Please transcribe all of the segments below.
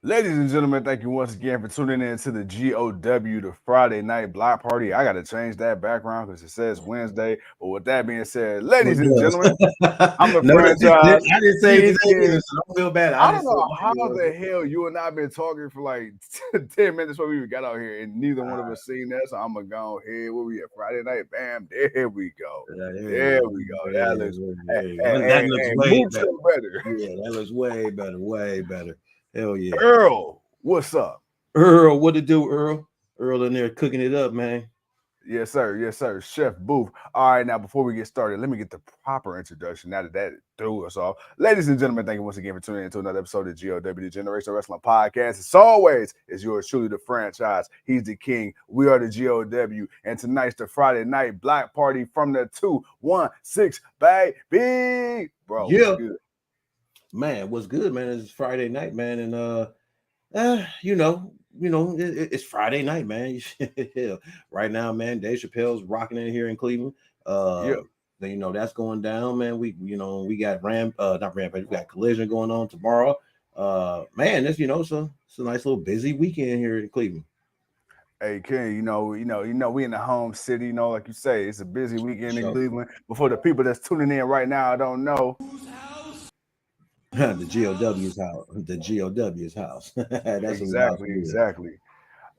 Ladies and gentlemen, thank you once again for tuning in to the GOW, the Friday Night Block Party. I got to change that background because it says Wednesday. But with that being said, ladies and gentlemen, I'm the franchise. I didn't say anything either, so don't feel bad. I don't know how the hell you and I have been talking for like 10 minutes before we even got out here, and neither one of us seen that. So I'm going to go ahead. Where we at? Friday night? Bam. There we go. There we go. That looks way better. Yeah, that looks way better. Way better. Hell yeah. Earl, what's up? Earl, what to do, Earl? Earl in there cooking it up, man. Yes, sir. Yes, sir. Chef Booth. All right, now before we get started, let me get the proper introduction. Now that threw us off. Ladies and gentlemen, thank you once again for tuning in to another episode of GOW, the Generational Wrestling Podcast. As always, is yours truly, the franchise. He's the king. We are the GOW. And tonight's the Friday Night Black Party from the 216, baby. Bro, yeah. What's good? Man, what's good, man? It's Friday night, man. And it's Friday night, man. Right now, man, Dave Chappelle's rocking in here in Cleveland. That's going down, man. We got not Rampage, we got Collision going on tomorrow. Man, it's it's a nice little busy weekend here in Cleveland. Hey, Ken, we in the home city, like you say, it's a busy weekend in Cleveland. Before the people that's tuning in right now, I don't know. The GOW's house. The GOW's house. That's exactly.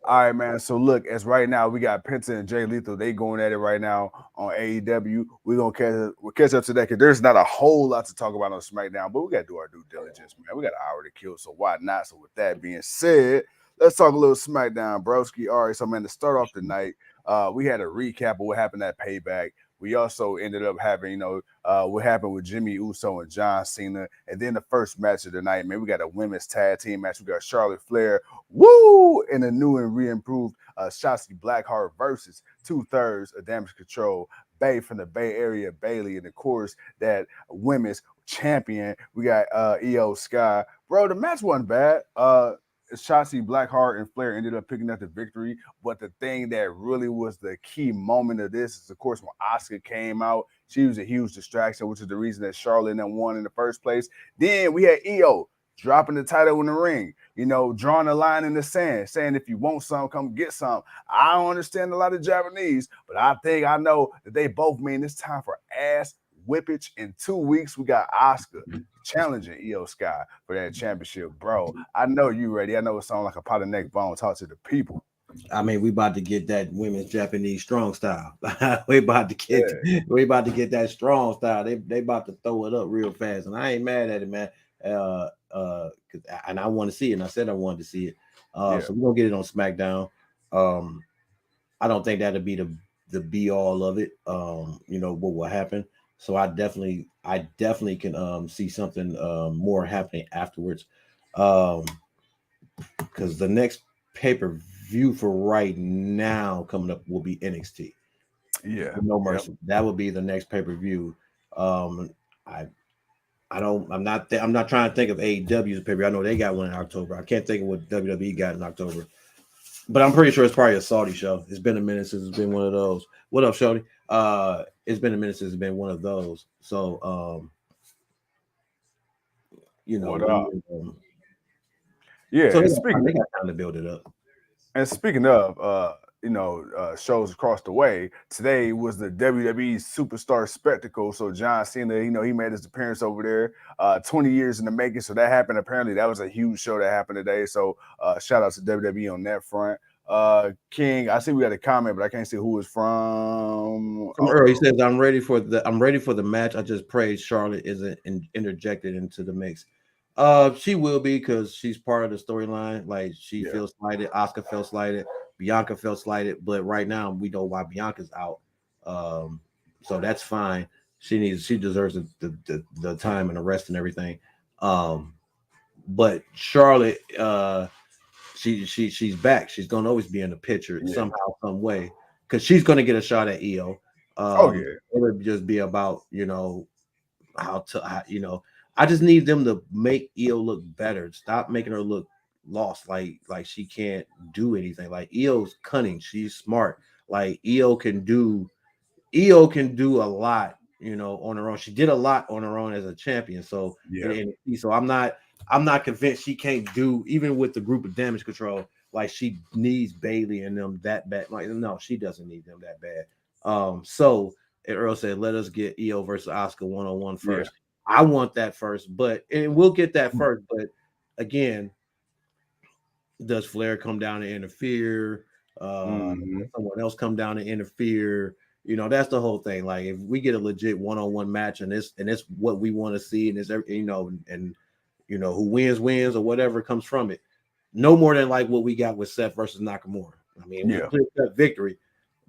All right, man. So look, as right now we got Penta and Jay Lethal. They going at it right now on AEW. We're gonna catch up to that because there's not a whole lot to talk about on SmackDown, but we gotta do our due diligence, man. We got an hour to kill, so why not? So with that being said, let's talk a little SmackDown, broski. All right, so man, to start off the night, we had a recap of what happened at Payback. We also ended up having, what happened with Jimmy Uso and John Cena. And then the first match of the night, man, we got a women's tag team match. We got Charlotte Flair, and a new and re-improved Shotzi Blackheart versus 2/3 of Damage Control, Bay from the Bay Area, Bailey. And of course, that women's champion, we got Io Sky. Bro, the match wasn't bad. Shotzi Blackheart and Flair ended up picking up the victory, but the thing that really was the key moment of this is, of course, when Asuka came out. She was a huge distraction, which is the reason that Charlotte won in the first place. Then we had Io dropping the title in the ring, drawing a line in the sand, saying if you want some, come get some. I don't understand a lot of Japanese, but I think I know that they both mean it's time for ass whippage. In 2 weeks, we got Asuka challenging Io Sky for that championship. Bro, I know you ready. I know it sounds like a pot of neck bone. Talk to the people. I mean, we about to get that women's Japanese strong style. we about to get that strong style. They about to throw it up real fast, and I ain't mad at it, man. And I want to see it. And I said I wanted to see it. So we're gonna get it on SmackDown. I don't think that'll be the be all of it. What will happen. So I definitely can see something more happening afterwards. Because the next pay-per-view for right now coming up will be NXT. Yeah. No Mercy. Yep. That will be the next pay-per-view. I'm not trying to think of AEW's pay-per-view. I know they got one in October. I can't think of what WWE got in October. But I'm pretty sure it's probably a Saudi show. It's been a minute since it's been one of those. What up, Shorty? It's been a minute since it's been one of those. So, what up? So they got time to build it up. And speaking of, shows across the way, today was the WWE Superstar Spectacle. So John Cena, he made his appearance over there. 20 years in the making. So that happened. Apparently, that was a huge show that happened today. So shout out to WWE on that front. King, I see we got a comment, but I can't see who it's from. He says, I'm ready for the match. I just pray Charlotte isn't interjected into the mix. She will be, because she's part of the storyline. Like, she feels slighted. Asuka felt slighted. Bianca felt slighted. But right now, we know why Bianca's out. So that's fine. She deserves the time and the rest and everything. But Charlotte, she's back. She's gonna always be in the picture somehow, some way, because she's gonna get a shot at EO. Oh yeah, It would just be about I just need them to make EO look better. Stop making her look lost, like she can't do anything. Like EO's cunning, she's smart. Like EO can do a lot, on her own. She did a lot on her own as a champion. So yeah, so I'm not convinced she can't do even with the group of Damage Control. Like she needs Bailey and them that bad. Like no, she doesn't need them that bad. So Earl said, let us get EO versus Oscar 1-on-1 yeah. first. I want that first, and we'll get that first. But again, does Flair come down and interfere? Mm-hmm. Someone else come down and interfere? That's the whole thing. Like if we get a legit one-on-one match and it's what we want to see, and it's and who wins or whatever comes from it. No more than like what we got with Seth versus Nakamura. I mean, it was a clear-cut victory,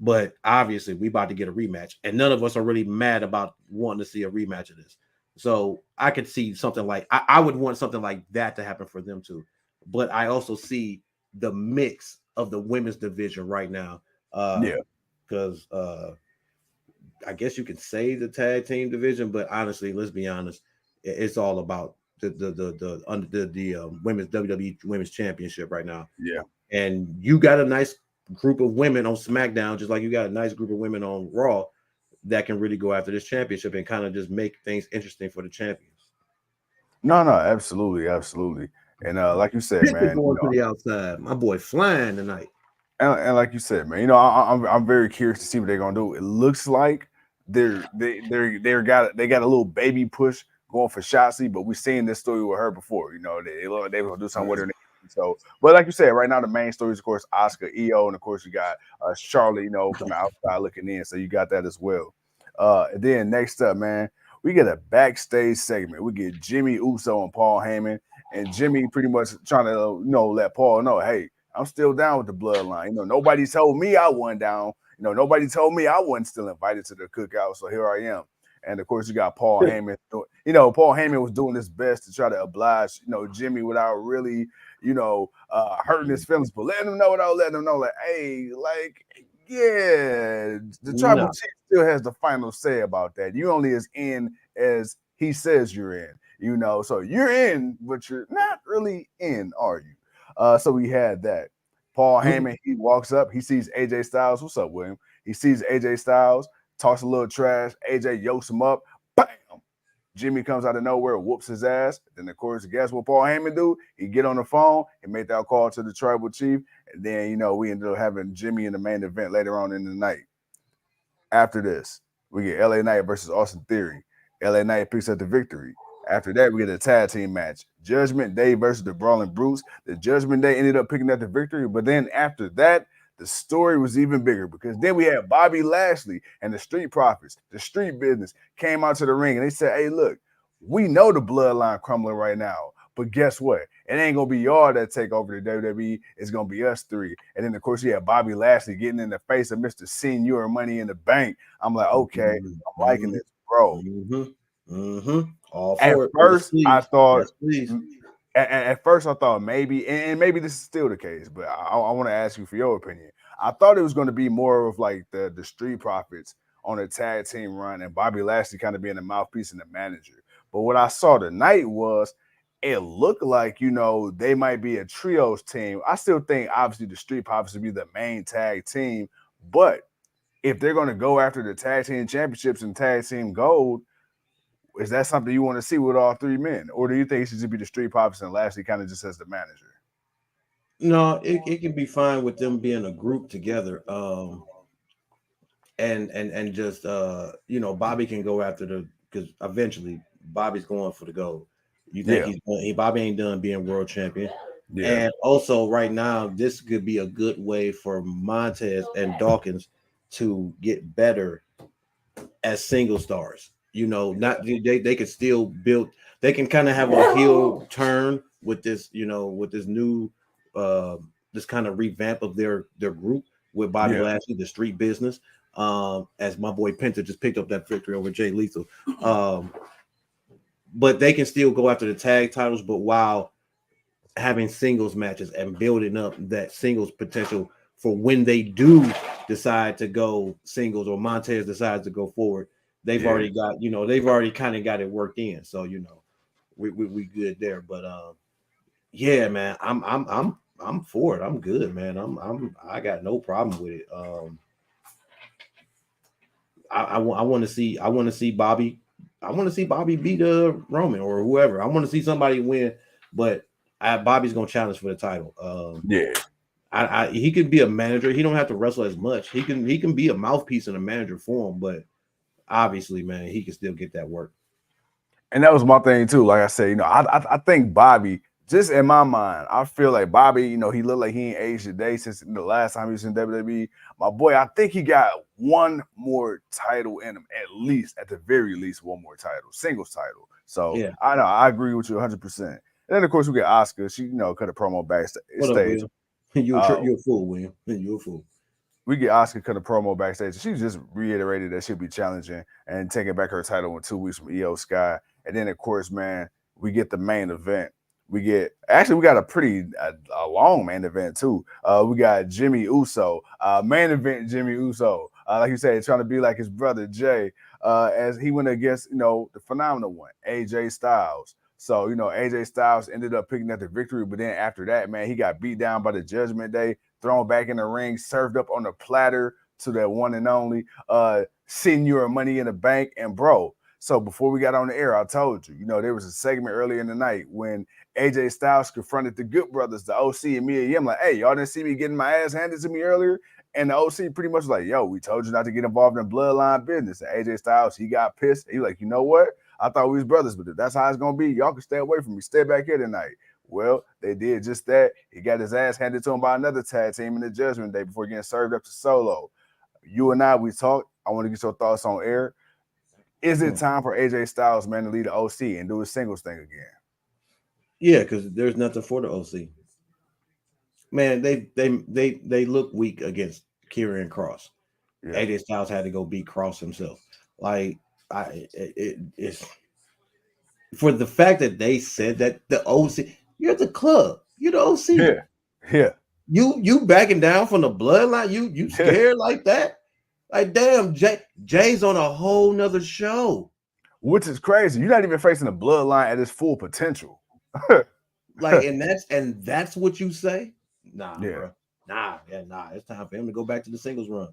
but obviously we about to get a rematch, and none of us are really mad about wanting to see a rematch of this. So I could see something like I would want something like that to happen for them too. But I also see the mix of the women's division right now. Because I guess you could say the tag team division, but honestly, let's be honest, it's all about the women's WWE Women's Championship right now. Yeah. And you got a nice group of women on SmackDown, just like you got a nice group of women on Raw that can really go after this championship and kind of just make things interesting for the champions. No, absolutely, absolutely. And like you said, man, going to the outside. My boy flying tonight. And like you said, man, I'm very curious to see what they're gonna do. It looks like they got a little baby push going for Shotzi, but we've seen this story with her before. They were gonna do something with her. So, but like you said, right now the main story is of course Oscar, EO, and of course you got Charlotte, from the outside looking in. So you got that as well. And then next up, man, we get a backstage segment. We get Jimmy Uso and Paul Heyman, and Jimmy pretty much trying to let Paul know, hey, I'm still down with the bloodline. Nobody told me I wasn't down. Nobody told me I wasn't still invited to the cookout. So here I am. And of course, you got Paul Heyman. Paul Heyman was doing his best to try to oblige, Jimmy without really, hurting his feelings, but letting him know without letting him know, like, hey, like, yeah, the tribal chief still has the final say about that. You only as in as he says you're in, so you're in, but you're not really in, are you? So we had that. Paul Heyman, he walks up, he sees AJ Styles. What's up, William? He sees AJ Styles, talks a little trash. AJ yokes him up. Bam! Jimmy comes out of nowhere, whoops his ass. Then, of course, guess what Paul Heyman do? He get on the phone and make that call to the tribal chief. And then, we ended up having Jimmy in the main event later on in the night. After this, we get LA Knight versus Austin Theory. LA Knight picks up the victory. After that, we get a tag team match. Judgment Day versus the Brawling Brutes. The Judgment Day ended up picking up the victory, but then after that, the story was even bigger because then we had Bobby Lashley and the Street Profits, the Street Business, came out to the ring and they said, hey, look, we know the bloodline crumbling right now, but guess what? It ain't going to be y'all that take over the WWE. It's going to be us three. And then, of course, you have Bobby Lashley getting in the face of Mr. Senior Money in the Bank. I'm like, okay, I'm liking this, bro. All at for first, it. I thought, yes, at first, I thought maybe, and maybe this is still the case, but I want to ask you for your opinion. I thought it was going to be more of like the Street Profits on a tag team run and Bobby Lashley kind of being the mouthpiece and the manager. But what I saw tonight was it looked like, they might be a trios team. I still think, obviously, the Street Profits would be the main tag team. But if they're going to go after the tag team championships and tag team gold, is that something you want to see with all three men? Or do you think it should just be the Street Profits and Lashley kind of just as the manager? No, it can be fine with them being a group together. And just Bobby can go after because eventually Bobby's going for the gold. You think Bobby ain't done being world champion. Yeah. And also right now, this could be a good way for Montez and Dawkins to get better as single stars. Not they could still build. They can kind of have a heel turn with this, with this new, this kind of revamp of their group with Bobby Lashley, the Street Business. As my boy Penta just picked up that victory over Jay Lethal. But they can still go after the tag titles. But while having singles matches and building up that singles potential for when they do decide to go singles or Montez decides to go forward. They've already got, they've already kind of got it worked in. So, we good there. But yeah, man, I'm for it. I'm good, man. I got no problem with it. I want to see Bobby. I want to see Bobby beat Roman or whoever. I want to see somebody win, but Bobby's gonna challenge for the title. He could be a manager. He don't have to wrestle as much. He can be a mouthpiece in a manager form, but obviously, man, he can still get that work. And that was my thing too. Like I said, I think Bobby, just in my mind, I feel like Bobby, he looked like he ain't aged a day since the last time he was in WWE. My boy, I think he got one more title in him, at the very least, one more title, singles title. So yeah. I know I agree with you 100%. And then of course we get Asuka. She, cut a promo backstage. What up, Will? You're a fool, Will. You're a fool. We get Asuka cut a promo backstage. She just reiterated that she'll be challenging and taking back her title in 2 weeks from Io Sky. And then, of course, man, we get the main event. We got a pretty long main event, too. We got Jimmy Uso, main event Jimmy Uso. Like you said, trying to be like his brother, Jay, as he went against, the phenomenal one, AJ Styles. So, AJ Styles ended up picking up the victory. But then after that, man, he got beat down by the Judgment Day, thrown back in the ring, served up on a platter to that one and only Senior Money in the Bank. And, bro, so before we got on the air, I told you, there was a segment earlier in the night when AJ Styles confronted the Good Brothers, the OC and Mia Yim, like, hey, y'all didn't see me getting my ass handed to me earlier? And the OC pretty much was like, yo, we told you not to get involved in bloodline business. And AJ Styles, he got pissed. He was like, you know what? I thought we was brothers, but if that's how it's going to be, y'all can stay away from me. Stay back here tonight. Well, they did just that. He got his ass handed to him by another tag team in the Judgment Day before getting served up to Solo. You and I, we talked. I want to get your thoughts on air. Is it time for AJ Styles, man, to lead the OC and do his singles thing again? Yeah, because there's nothing for the OC. Man, they look weak against Kieran Cross. Yeah. AJ Styles had to go beat Cross himself. Like, it's for the fact that they said that the OC, you're the club, you're the OC. Yeah. You backing down from the bloodline? You scared like that? Like, damn, Jay's on a whole nother show. Which is crazy. You're not even facing the bloodline at its full potential. Like, and that's what you say? Nah, bro. Nah. It's time for him to go back to the singles run.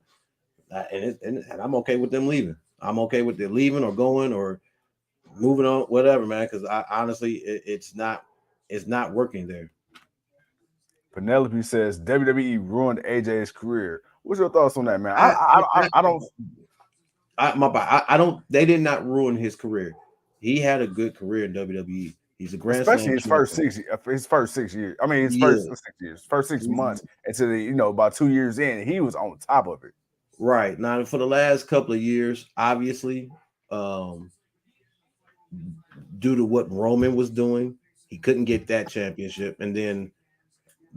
And I'm okay with them leaving. I'm okay with them leaving or going or moving on, whatever, man. Because I honestly, it's not working there. Penelope says WWE ruined AJ's career. What's your thoughts on that, man? I don't. They did not ruin his career. He had a good career in WWE. He's a grand especially slam his first 6 years. I mean, first 6 months until about 2 years in, he was on top of it. Right now, for the last couple of years, obviously, due to what Roman was doing, he couldn't get that championship, and then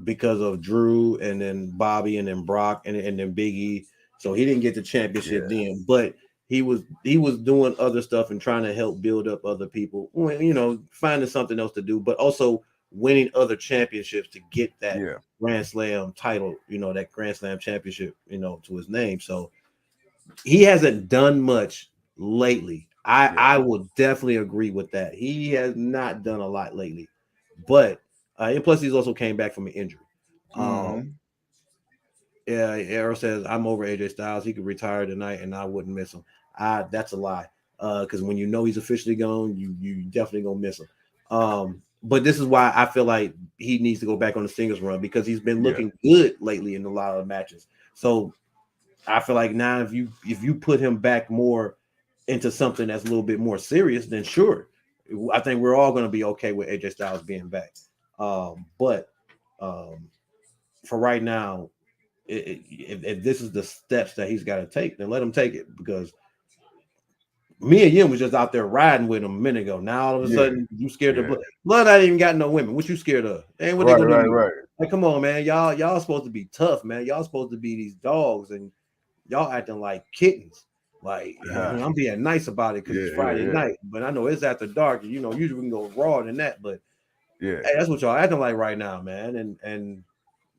because of Drew, and then Bobby, and then Brock, and then Big E, so he didn't get the championship then. But he was doing other stuff and trying to help build up other people, finding something else to do, but also winning other championships to get that Grand Slam title, that Grand Slam championship, to his name. So he hasn't done much lately. I will definitely agree with that. He has not done a lot lately, but and plus he's also came back from an injury. Arrow says, I'm over AJ Styles. He could retire tonight and I wouldn't miss him. That's a lie. Because when he's officially gone, you definitely gonna miss him. But this is why I feel like he needs to go back on the singles run, because he's been looking good lately in a lot of matches. So I feel like now if you put him back more into something that's a little bit more serious, then sure. I think we're all gonna be okay with AJ Styles being back. But for right now, if this is the steps that he's got to take, then let him take it, because me and Yim was just out there riding with him a minute ago. Now all of a sudden you scared of blood. Blood ain't even got no women. What you scared of? Ain't what they gonna do? Right. Like, come on, man. Y'all supposed to be tough, man. Y'all supposed to be these dogs, and y'all acting like kittens. Like, I'm being nice about it because it's Friday night, but I know it's after dark. And, usually we can go raw than that, but Yeah. Hey, that's what y'all acting like right now, man. And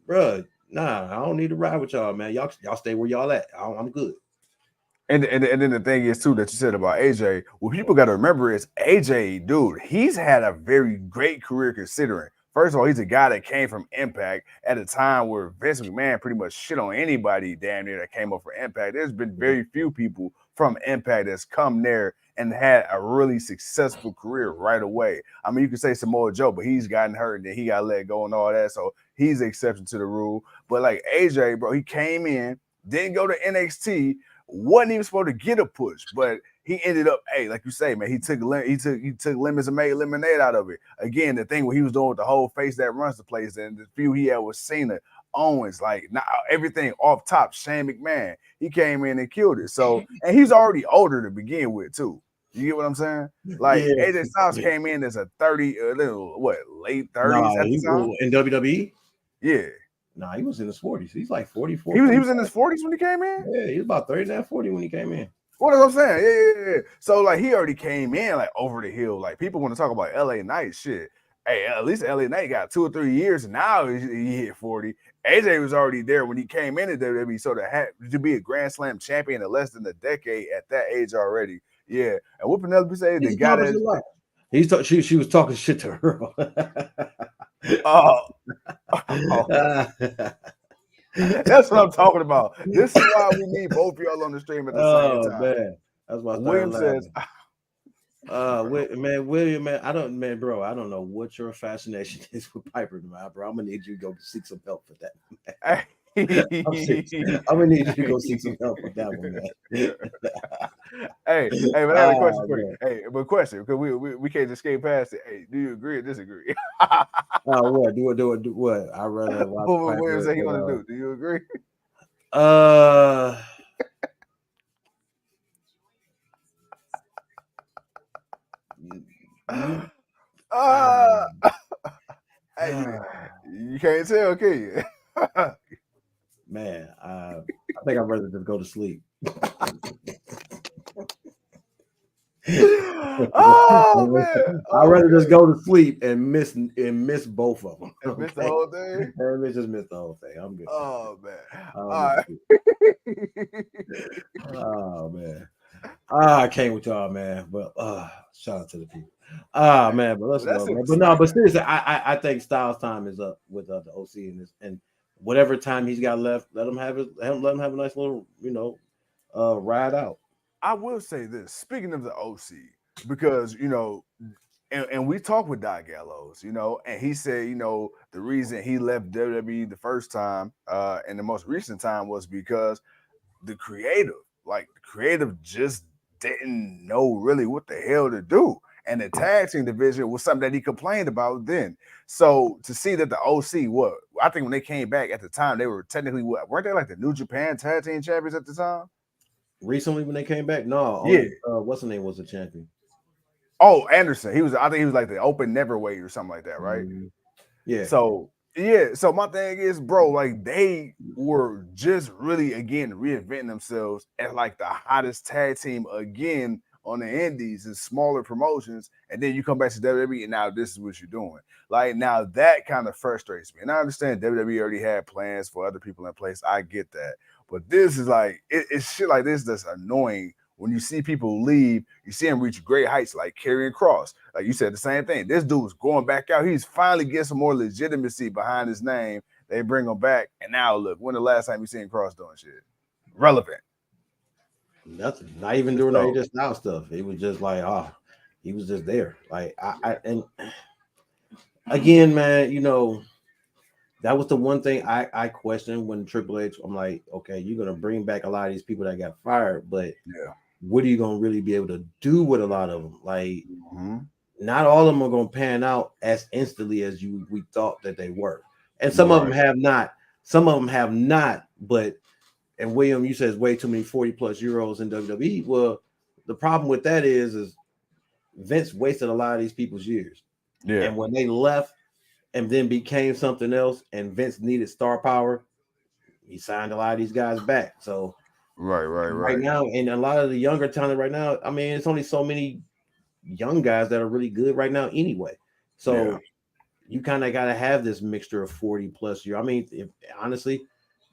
bruh, nah, I don't need to ride with y'all, man. Y'all stay where y'all at. I'm good. And then the thing is too that you said about AJ, what people got to remember is AJ, dude, he's had a very great career considering. First of all, he's a guy that came from Impact at a time where Vince McMahon pretty much shit on anybody damn near that came up for Impact. There's been very few people from Impact that's come there and had a really successful career right away. I mean, you could say Samoa Joe, but he's gotten hurt and then he got let go and all that. So he's the exception to the rule. But like AJ, bro, he came in, didn't go to NXT, wasn't even supposed to get a push, but he ended up, hey, like you say, man, he took lemons and made lemonade out of it. Again, the thing what he was doing with the whole face that runs the place, and the few he had was Cena, Owens, like not everything off top. Shane McMahon, he came in and killed it. So, and he's already older to begin with too. You get what I'm saying? Like AJ Styles came in as a 30, late 30s at the time in WWE. Yeah. Nah, he was in his 40s. He's like 44. He was in his 40s when he came in? Yeah, he was about 39, 40 when he came in. What am I saying? Yeah. So like he already came in like over the hill. Like people want to talk about LA Knight shit. Hey, at least LA Knight got 2 or 3 years and now he hit 40. AJ was already there when he came into WWE. So to be a Grand Slam champion in less than a decade at that age already. Yeah. And what Penelope said, the guy that she was talking shit to her. That's what I'm talking about. This is why we need both of y'all on the stream at the same time. Man. That's why William says, William, man, I don't know what your fascination is with Piper, man, bro. I'm gonna need you to go seek some help for that. I'm gonna need you to go seek some help with that one, man. Hey, but I have a question for you. Hey, but question, because we can't just skate past it. Hey, do you agree or disagree? What? Do what? I rather watch what William said he want to do. Do you agree? Hey, you can't tell, can you? Man, I think I'd rather just go to sleep. Oh man! I'd rather just go to sleep and miss both of them. And miss the whole thing. Just miss the whole thing. I'm good. Oh man! All right. Oh man! I came with y'all, man. But shout out to the people. Man, but let's go, man. But seriously, I think Styles' time is up with the OC in this, and whatever time he's got left, let him have a nice little, ride out. I will say this, speaking of the OC, because and we talked with Doc Gallows, and he said, the reason he left WWE the first time and the most recent time was because the creative just didn't know really what the hell to do. And the tag team division was something that he complained about then. So to see that the OC, I think when they came back at the time, they were technically, weren't they like the New Japan tag team champions at the time? Recently when they came back? No. What's the name was the champion? Oh, Anderson. I think he was like the open neverweight or something like that, right? Mm-hmm. Yeah. So my thing is, bro, like they were just really again reinventing themselves as like the hottest tag team again on the indies and smaller promotions, and then you come back to WWE and now this is what you're doing. Like now that kind of frustrates me. And I understand WWE already had plans for other people in place. I get that. But this is like it's shit like this that's annoying. When you see people leave, you see him reach great heights like Karrion Kross. Like you said, the same thing. This dude's going back out. He's finally getting some more legitimacy behind his name. They bring him back. And now look, when the last time you seen Kross doing shit? Relevant. Nothing. Not even doing any just now stuff. It was just like, he was just there. Like and again, man, that was the one thing I questioned when Triple H. I'm like, okay, you're gonna bring back a lot of these people that got fired, but what are you gonna really be able to do with a lot of them? Like, not all of them are gonna pan out as instantly as we thought that they were, and some of them have not. Some of them have not. But and William, you said way too many 40+ euros in WWE. Well, the problem with that is Vince wasted a lot of these people's years. Yeah, and when they left and then became something else, and Vince needed star power, he signed a lot of these guys back. So right now, and a lot of the younger talent right now, I mean, it's only so many young guys that are really good right now anyway. So you kind of got to have this mixture of 40 plus year. I mean, honestly,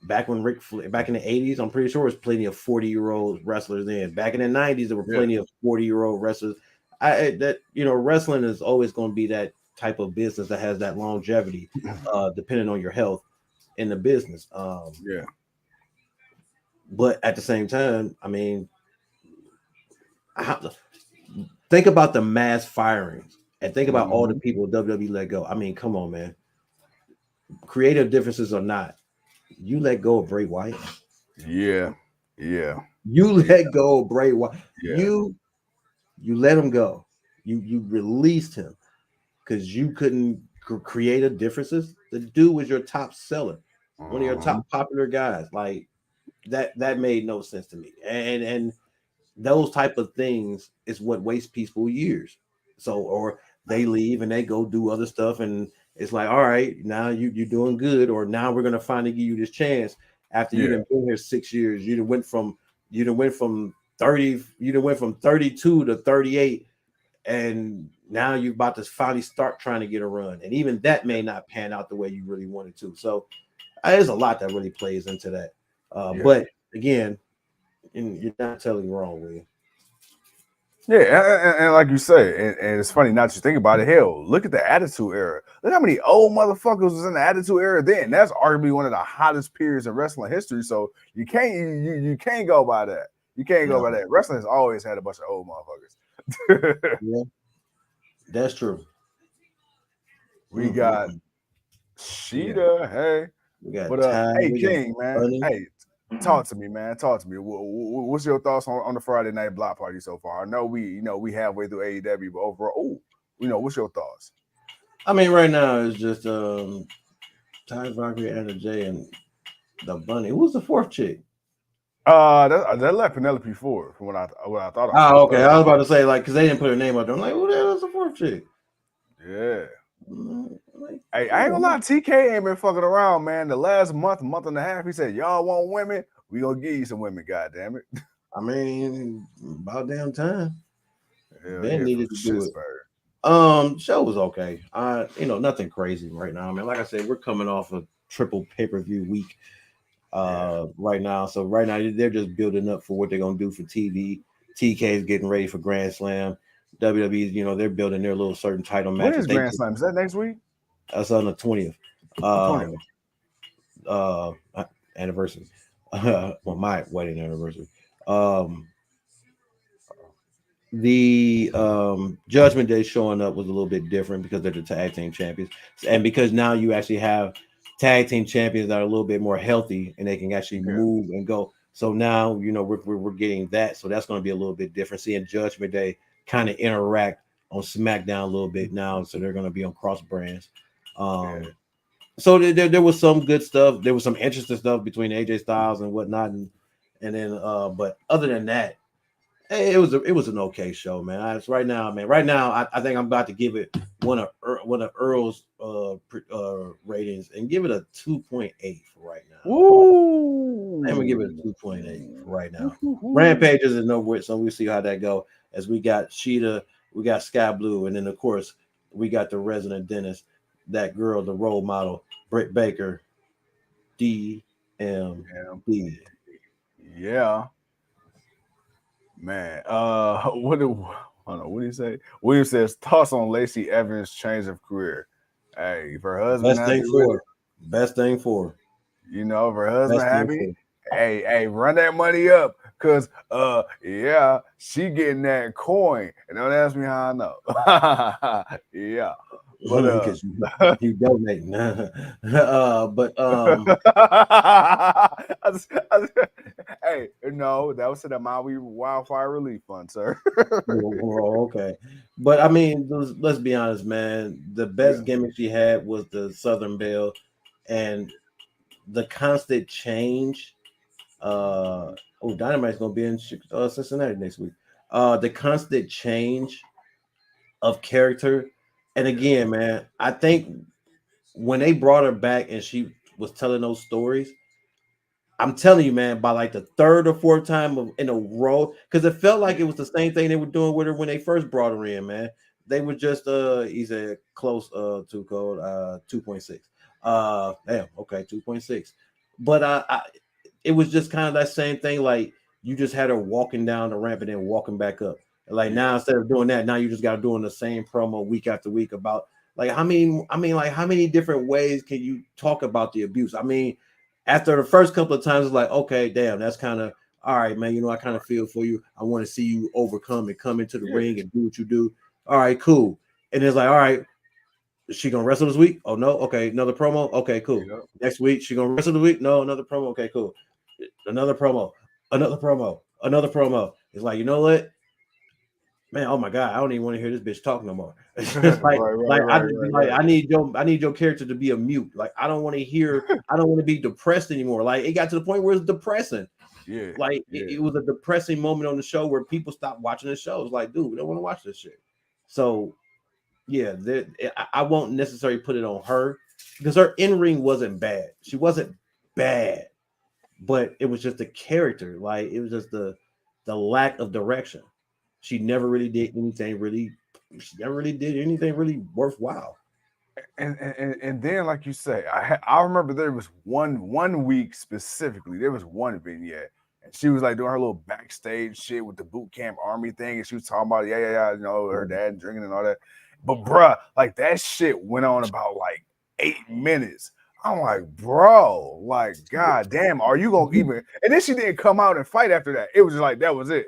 back when back in the 80s, I'm pretty sure there was plenty of 40-year-old wrestlers then. Back in the 90s, there were plenty of 40-year-old wrestlers. Wrestling is always going to be that type of business that has that longevity, depending on your health in the business. But at the same time, I mean, think about the mass firings and think about all the people WWE let go. I mean, come on, man. Creative differences or not, you let go of Bray Wyatt. Yeah. You let go of Bray Wyatt. You let him go. You released him because you couldn't create differences. The dude was your top seller, one of your top popular guys. Like that made no sense to me. And those type of things is what wastes people years. So, or they leave and they go do other stuff, and it's like, all right, now you're doing good, or now we're gonna finally give you this chance after you've been here 6 years. You went from 30, went from 32 to 38, and now you're about to finally start trying to get a run, and even that may not pan out the way you really wanted to. So, there's a lot that really plays into that. But again, you're not telling wrong, William. Yeah, and like you say, and it's funny not to think about it. Hell, look at the Attitude Era. Look how many old motherfuckers was in the Attitude Era then. That's arguably one of the hottest periods in wrestling history. So you can't go by that. You can't go by that. Wrestling has always had a bunch of old motherfuckers. Yeah, that's true. We got Sheeta. Hey, we got hey King, man. Hey, talk to me, man. Talk to me. What's your thoughts on the Friday night block party so far? I know we halfway through AEW, but overall, what's your thoughts? I mean, right now it's just Ty Valkyrie, Anna Jay, and the Bunny. Who's the fourth chick? That left Penelope Ford from what I thought. Okay. I was about to say because they didn't put her name up there. I'm like, who the hell is the fourth chick? Yeah. Hey, I ain't gonna lie, TK ain't been fucking around, man. The last month and a half, he said, "Y'all want women? We gonna give you some women, goddamn it." I mean, about damn time. Ben needed to do it. Show was okay. Nothing crazy right now. I mean, like I said, we're coming off a triple pay-per-view week right now. So right now they're just building up for what they're gonna do for TV. TK is getting ready for Grand Slam. WWE, they're building their little certain title matches. When is Grand Slam? Is that next week? That's on the 20th. Anniversary. Well, my wedding anniversary. The Judgment Day showing up was a little bit different because they're the tag team champions, and because now you actually have tag team champions that are a little bit more healthy and they can actually move and go. So now we're getting that. So that's going to be a little bit different. Seeing Judgment Day kind of interact on SmackDown a little bit now, so they're going to be on cross brands. So there was some good stuff. There was some interesting stuff between AJ Styles and whatnot, and then but other than that, it was an okay show, man. Right now, I think I'm about to give it one of Earl's ratings and give it a 2.8 for right now. Ooh. I'm gonna give it a 2.8 for right now. Rampage is no way, so we'll see how that go. As we got Sheeta, we got Sky Blue, and then of course we got the resident dentist, that girl, the role model, Britt Baker, DMB. Yeah. Man, what do you say? William says, toss on Lacey Evans' change of career. Hey, if her husband best thing for her. If her husband happy, hey, run that money up, cause she getting that coin. And don't ask me how I know. Yeah. But because you donate. But hey, no, that was to the Maui Wildfire Relief Fund, sir. Okay. But I mean, let's be honest, man. The best gimmick she had was the Southern Belle, and the constant change. Dynamite's gonna be in Cincinnati next week. The constant change of character. And again, man, I think when they brought her back and she was telling those stories, I'm telling you, man, by like the third or fourth time in a row, because it felt like it was the same thing they were doing with her when they first brought her in, man. They were just he said close to code 2.6. Damn, okay, 2.6. But it was just kind of that same thing. Like you just had her walking down the ramp and then walking back up. Like now instead of doing that, now you just got doing the same promo week after week about like like how many different ways can you talk about the abuse? I mean, after the first couple of times, it's like, okay, damn, that's kind of all right, man. You know, I kind of feel for you. I want to see you overcome and come into the ring and do what you do. All right, cool. And it's like, all right, is she gonna wrestle this week? Oh no, okay, another promo. Okay, cool. Yep. Next week, she gonna wrestle the week? No, another promo. Okay, cool. Another promo, another promo, another promo. It's like, you know what? Man, oh my god, I don't even want to hear this bitch talk no more. It's just Right. I need your character to be a mute. Like I don't want to hear, I don't want to be depressed anymore. Like it got to the point where it's depressing. Yeah. Like it was a depressing moment on the show where people stopped watching the show. It's like, dude, we don't want to watch this shit. So yeah, I won't necessarily put it on her because her in ring wasn't bad. She wasn't bad, but it was just the character. Like it was just the lack of direction. She never really did anything really. She never really did anything really worthwhile. And then like you say, I remember there was one week specifically. There was one vignette, and she was like doing her little backstage shit with the boot camp army thing, and she was talking about you know, her dad drinking and all that. But bruh, like that shit went on about like 8 minutes. I'm like, bro, like, god damn, are you gonna even? And then she didn't come out and fight after that. It was just like that was it.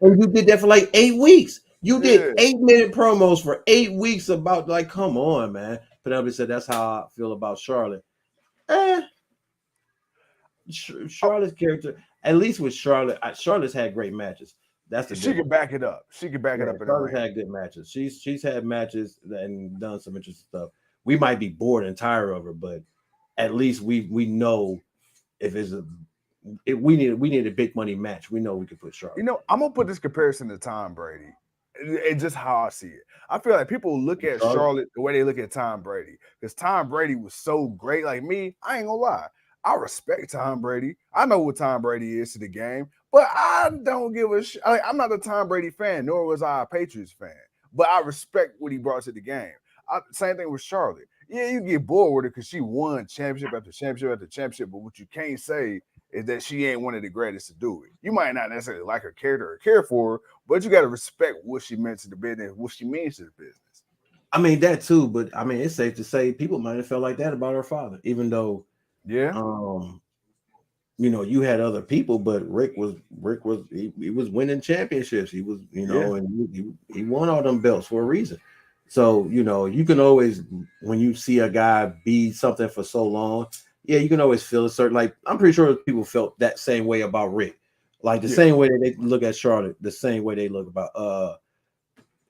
And you did that for like 8 weeks. You did Yeah. 8-minute promos for 8 weeks about like, come on, man. Penelope said that's how I feel about Charlotte. Eh, Charlotte's character, at least with Charlotte, Charlotte's had great matches. That's the She difference. could back it up. She could back it Yeah, up in the Charlotte's ring. had good matches. She's had matches and done some interesting stuff. We might be bored and tired of her, but at least we know if it's a if we need a big money match. We know we can put You Charlotte. know, I'm gonna put this comparison to Tom Brady. And just how I see it. I feel like people look at Charlotte, Charlotte the way they look at Tom Brady. Because Tom Brady was so great. Like me, I ain't gonna lie. I respect Tom Brady. I know what Tom Brady is to the game, but I don't give a shit. Like, I'm not a Tom Brady fan, nor was I a Patriots fan. But I respect what he brought to the game. Same thing with Charlotte. Yeah, you get bored with her because she won championship after championship after championship. But what you can't say is that she ain't one of the greatest to do it. You might not necessarily like her character or care for her, but you got to respect what she meant to the business, what she means to the business. I mean that too, but I mean it's safe to say people might have felt like that about her father, even though Yeah, um you know you had other people, but Rick was he was winning championships. He was yeah, and he won all them belts for a reason. So you can always when you see a guy be something for so long, yeah, you can always feel a certain like I'm pretty sure people felt that same way about Rick, like the yeah. same way that they look at Charlotte, the same way they look about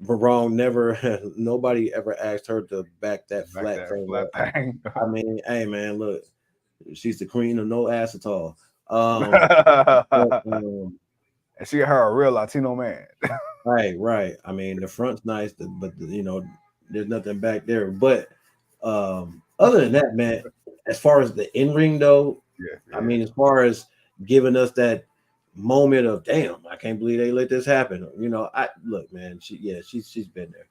Wrong never nobody ever asked her to back that Like flat that thing flat up. thing. I mean, hey man, look, she's the queen of no ass at all. But, And she got her a real Latino man. right. I mean, the front's nice, but there's nothing back there. But other than that, man, as far as the in ring though, I Yeah. mean, as far as giving us that moment of damn, I can't believe they let this happen. I look, man, she's been there.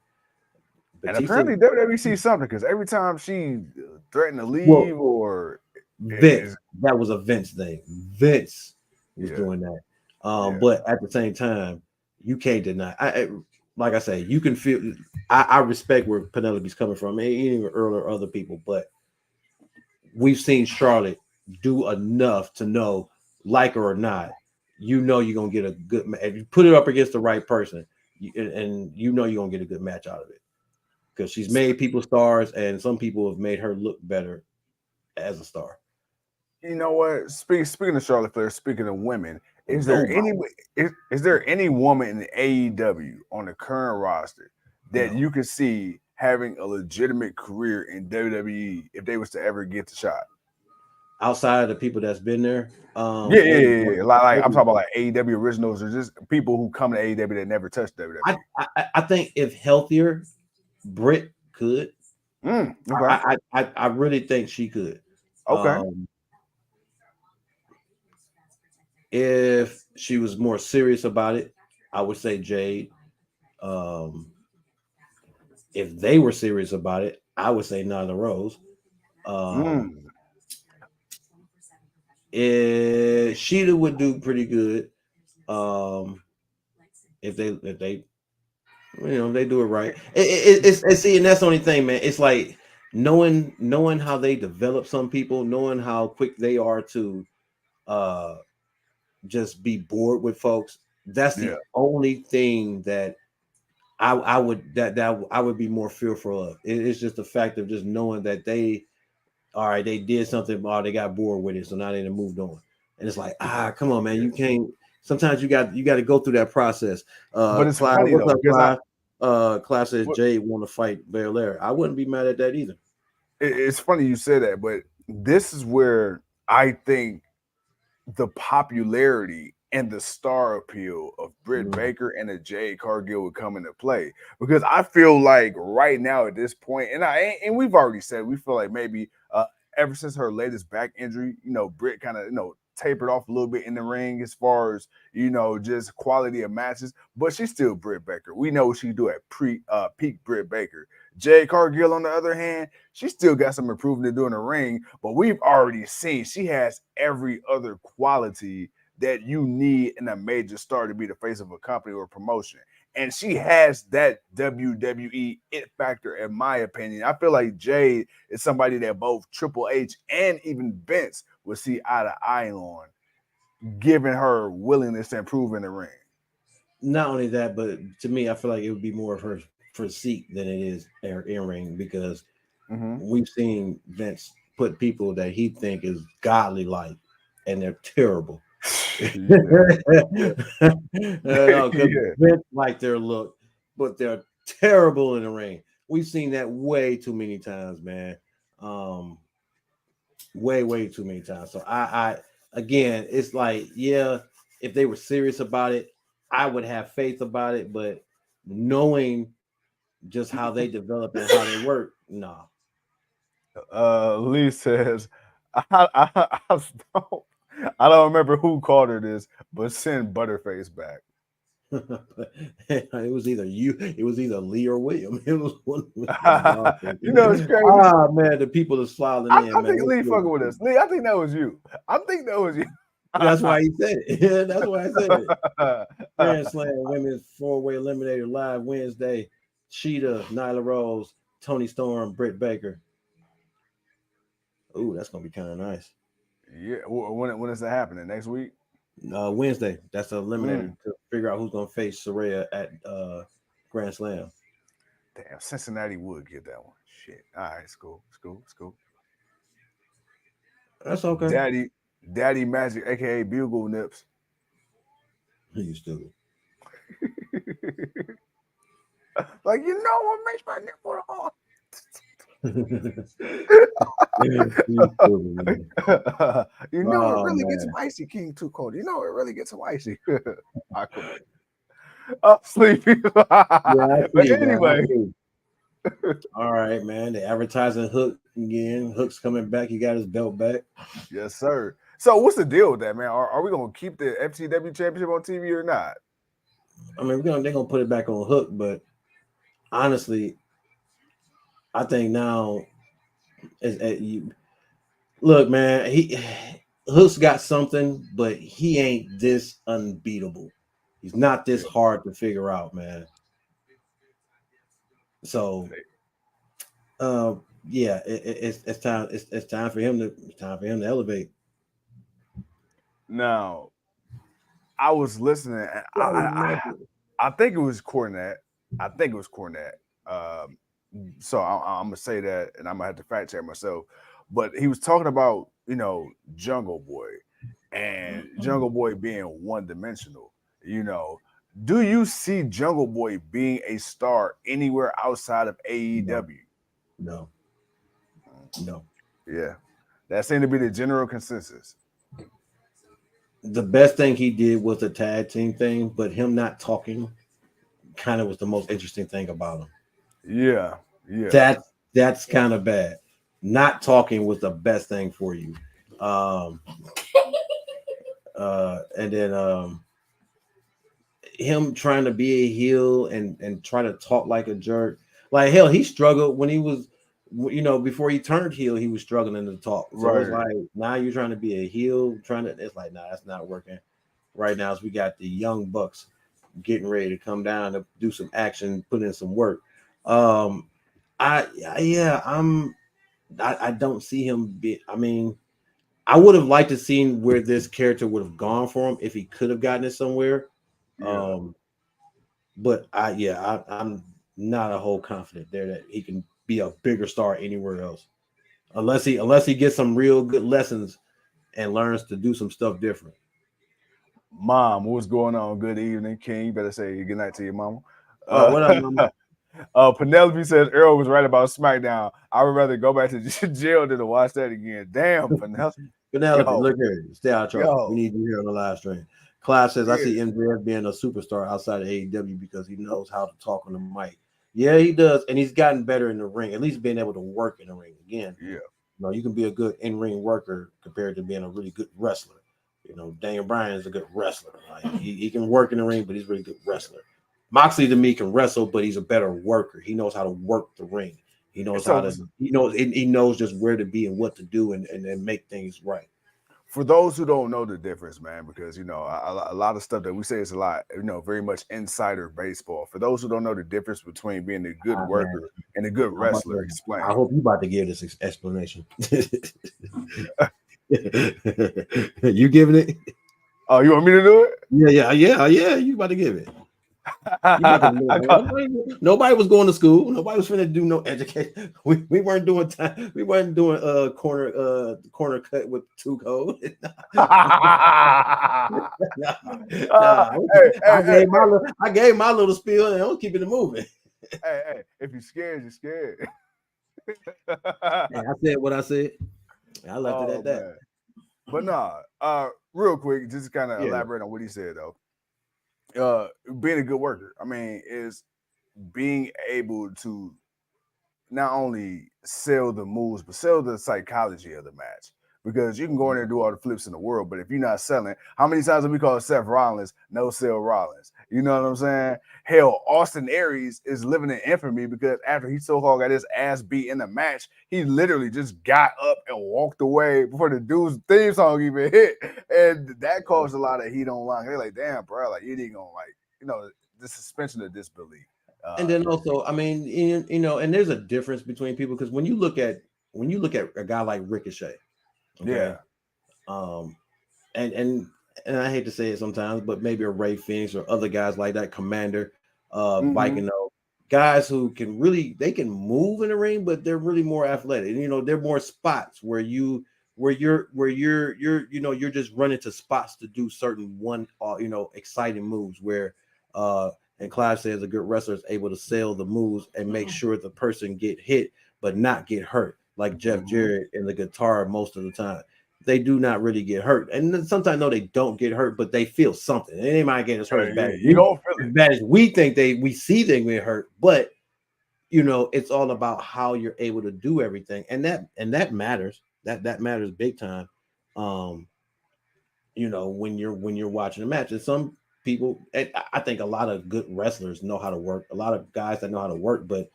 And Batista, apparently WWE sees something because every time she threatened to well, leave or Vince, is that was a Vince thing. Vince was yeah, doing that. yeah. But at the same time, you can't deny. Like I say, you can feel. I respect where Penelope's coming from, and even earlier other people. But we've seen Charlotte do enough to know, like her or not, you're gonna get a good. If you put it up against the right person, and you're gonna get a good match out of it because she's made people stars, and some people have made her look better as a star. You know what? Speaking of Charlotte Flair, speaking of women, is there any Nobody. is there any woman in AEW on the current roster that No. you could see having a legitimate career in WWE if they was to ever get the shot? Outside of the people that's been there, maybe Yeah. Like I'm maybe talking about like AEW originals or just people who come to AEW that never touched WWE. I think if healthier, Britt could. Okay. I really think she could. Okay. Um, if she was more serious about it, I would say Jade. Um, if they were serious about it, I would say Nyla Rose. Mm. Sheeta would do pretty good. Um, if they they do it right. It's see, and that's the only thing, man. It's like knowing how they develop some people, knowing how quick they are to uh just be bored with folks. That's Yeah. the only thing that I would that I would be more fearful of. It's just the fact of just knowing that they all right, they did something, or they got bored with it, so now they done moved on. And it's like, come on, man, Yeah. you can't. Sometimes you got to go through that process. But it's Clive, funny what's though, up, because Clive? Clive says what, Jade want to fight Belair. I wouldn't be mad at that either. it's funny you say that, but this is where I think the popularity and the star appeal of Britt Mhm. Baker and the Jade Cargill would come into play, because I feel like right now at this point, and we've already said we feel like maybe ever since her latest back injury, Britt kind of tapered off a little bit in the ring as far as just quality of matches, but she's still Britt Baker. We know what she can do at peak Britt Baker. Jade Cargill, on the other hand, she still got some improvement to do in the ring, but we've already seen she has every other quality that you need in a major star to be the face of a company or promotion. And she has that WWE it factor, in my opinion. I feel like Jade is somebody that both Triple H and even Vince would see eye to eye on, given her willingness to improve in the ring. Not only that, but to me, I feel like it would be more of her physique than it is her in ring because Mm-hmm. we've seen Vince put people that he think is godly like, and they're terrible. Yeah. No, because Yeah. Vince like their look, but they're terrible in the ring. We've seen that way too many times, man. Um, way too many times. So I again, it's like, yeah, if they were serious about it, I would have faith about it, but knowing just how they develop and how they work, nah. Lee says, don't, I don't remember who called her this, but send Butterface back. It was either you, it was either Lee or William. It was one of y'all. It's crazy. Man, the people are sliling I in, man. think Lee fucking with us. Lee, I think that was you. I think that was you. That's why he said it. That's why I said it. Grand Slam Women's Four-Way Eliminator live Wednesday. Sheeta, Nyla Rose, Tony Storm, Britt Baker. Ooh, that's gonna be kind of nice. Yeah. When is that happening? Next week? Wednesday. That's the eliminator Mm. to figure out who's gonna face Soraya at Grand Slam. Damn, Cincinnati would get that one. Shit. All right, it's cool. It's cool. It's cool. That's okay. Daddy, Daddy Magic, aka Bugle Nips. You stupid. Like, what makes my nipple hard? You stupid, man. It Oh really gets man. icy, King Too Cold. It really gets icy. Aquaman. I'm sleepy. Yeah, I But see, man. I anyway, see. All right, man. The advertising Hook again. Hook's coming back. He got his belt back. yes, sir. So what's the deal with that, man? Are we gonna keep the FTW championship on TV or not? I mean, they're gonna put it back on Hook, but honestly, I think now look, man. Hook's got something, but he ain't this unbeatable. He's not this Yeah. hard to figure out, man. So, uh, yeah, it's time. It's time for him to elevate. Now, I was listening. And I think it was Cornette. I think it was Cornette. Um, so I'm gonna say that, and I'm gonna have to fact check myself. But he was talking about Jungle Boy, and Jungle Boy being one dimensional. You know, do you see Jungle Boy being a star anywhere outside of No, AEW? no, no. Yeah, that seemed to be the general consensus. The best thing he did was the tag team thing, but him not talking kind of was the most interesting thing about him. Yeah, yeah, That's kind of bad. Not talking was the best thing for you. Um, and then him trying to be a heel and try to talk like a jerk. Like hell, he struggled when he was, before he turned heel, he was struggling to talk. So it's Right. like now you're trying to be a heel, it's like, nah, that's not working. Right now, as we got the young bucks getting ready to come down to do some action, put in some work. Um, yeah, I don't see him be. I mean, I would have liked to seen where this character would have gone for him if he could have gotten it somewhere. Yeah. But I'm not a whole confident there that he can be a bigger star anywhere else, unless he gets some real good lessons and learns to do some stuff different. Mom, what's going on? Good evening, King. You better say good night to your mama. Oh, what up, mama? Penelope says Earl was right about SmackDown. I would rather go back to jail than to watch that again. Damn, Penelope. Penelope, Yo, look here. Stay out of trouble. We yo. need you here on the live stream. Class says, I Yeah, see MJF being a superstar outside of AEW because he knows how to talk on the mic. Yeah, he does. And he's gotten better in the ring, at least being able to work in the ring. Again, yeah. you can be a good in-ring worker compared to being a really good wrestler. Daniel Bryan is a good wrestler. Like he can work in the ring, but he's a really good wrestler. Moxley to me can wrestle, but he's a better worker. He knows how to work the ring. He knows how So to. He knows just where to be and what to do and make things right. for those who don't know the difference, man, because a lot of stuff that we say is a lot, very much insider baseball. For those who don't know the difference between being a good Man, worker and a good wrestler, explain. I hope you about to give this explanation. You giving it? Oh, you want me to do it? Yeah. You about to give it. I call, Nobody was going to school. Nobody was finna do no education. We weren't doing time. We weren't doing corner cut with 2 code. I gave my little spiel and I'm keeping it moving. hey, if you're scared, you're scared. I said what I said. I left it at that. Man. But real quick, just to kind of Yeah. elaborate on what he said though. Being a good worker, I mean, is being able to not only sell the moves, but sell the psychology of the match. Because you can go in there and do all the flips in the world, but if you're not selling, how many times have we called Seth Rollins no sell Rollins? You know what I'm saying? Hell, Austin Aries is living in infamy because after he so-called got his ass beat in the match, he literally just got up and walked away before the dude's theme song even hit. And that caused a lot of heat online. They're like, damn, bro, like you ain't gonna the suspension of disbelief. And then also, I mean, and there's a difference between people because when you look at a guy like Ricochet, okay, and I hate to say it sometimes, but maybe a Ray Phoenix or other guys like that, Commander, Viking, guys who they can move in the ring, but they're really more athletic. They're more spots where you're just running to spots to do certain exciting moves where and Clive says a good wrestler is able to sell the moves and make sure the person get hit but not get hurt, like Jeff Jarrett in the guitar most of the time. They do not really get hurt, and then sometimes they don't get hurt, but they feel something. And they might get as hurt as bad as we think we see them get hurt, but it's all about how you're able to do everything, and that matters. That matters big time. When you're watching a match, and some people, I think a lot of good wrestlers know how to work. A lot of guys that know how to work, but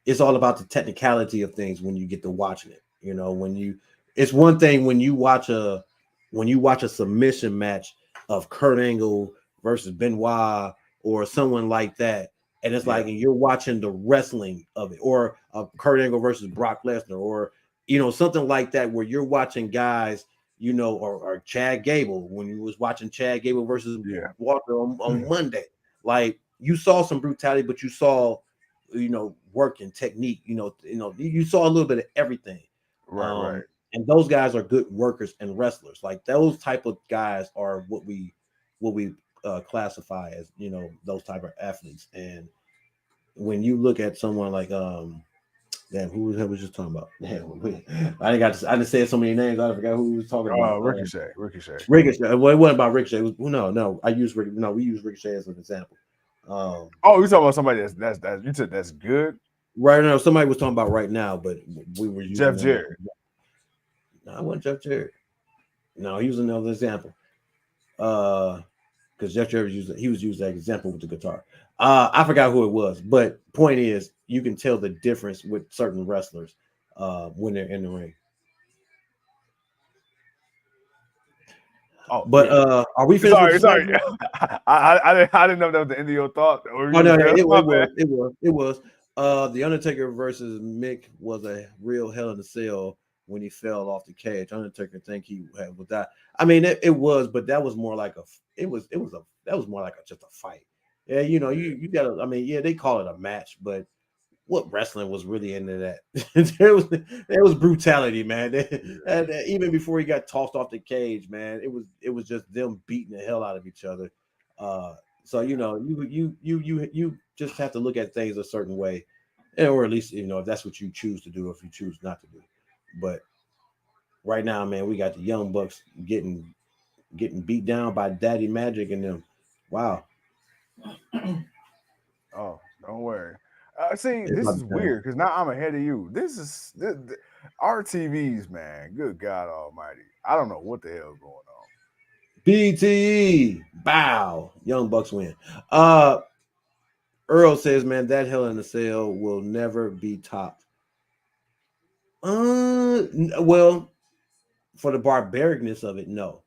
it's all about the technicality of things when you get to watching it. It's one thing when you watch a submission match of Kurt Angle versus Benoit or someone like that, and it's like and you're watching the wrestling of it, or Kurt Angle versus Brock Lesnar, or something like that, where you're watching guys, or Chad Gable when you was watching Chad Gable versus Walker on Monday, like you saw some brutality, but you saw work and technique. You saw a little bit of everything. Right. And those guys are good workers and wrestlers. Like those type of guys are what we classify as those type of athletes. And when you look at someone like damn, who the hell was just talking about? Damn, I didn't say so many names. I forgot who was talking about. Ricochet. Well, it wasn't about Ricochet. No. We use Ricochet as an example. You talking about somebody that's you said that's good? Right now, somebody was talking about right now, but we were using Jeff Jarrett. No, I wasn't Jeff Jarrett. No, he was another example. Because Jeff Jarrett was used as an example with the guitar. I forgot who it was, but point is, you can tell the difference with certain wrestlers when they're in the ring. Oh, But yeah. are we finished with Sorry, the sorry. SmackDown? I didn't know that was the end of your thought. Or Oh you no, were done. it My bad. was, it was. The Undertaker versus Mick was a real hell in a cell when he fell off the cage. Undertaker think he would die. I mean, it was, but that was more like that was more like just a fight. Yeah, you know, you gotta. I mean, yeah, they call it a match, but what wrestling was really into that? There was brutality, man. And even before he got tossed off the cage, man, it was just them beating the hell out of each other. So you know, you just have to look at things a certain way, or at least if that's what you choose to do, if you choose not to do. But right now, man, we got the Young Bucks getting beat down by Daddy Magic and them. Wow. Oh, don't worry. See, It's this about is time. weird because now I'm ahead of you. Our TVs, man. Good God Almighty. I don't know what the hell's going on. BTE. Bow. Young Bucks win. Uh Earl says, man, that Hell in a Cell will never be topped. Well, for the barbaricness of it, no,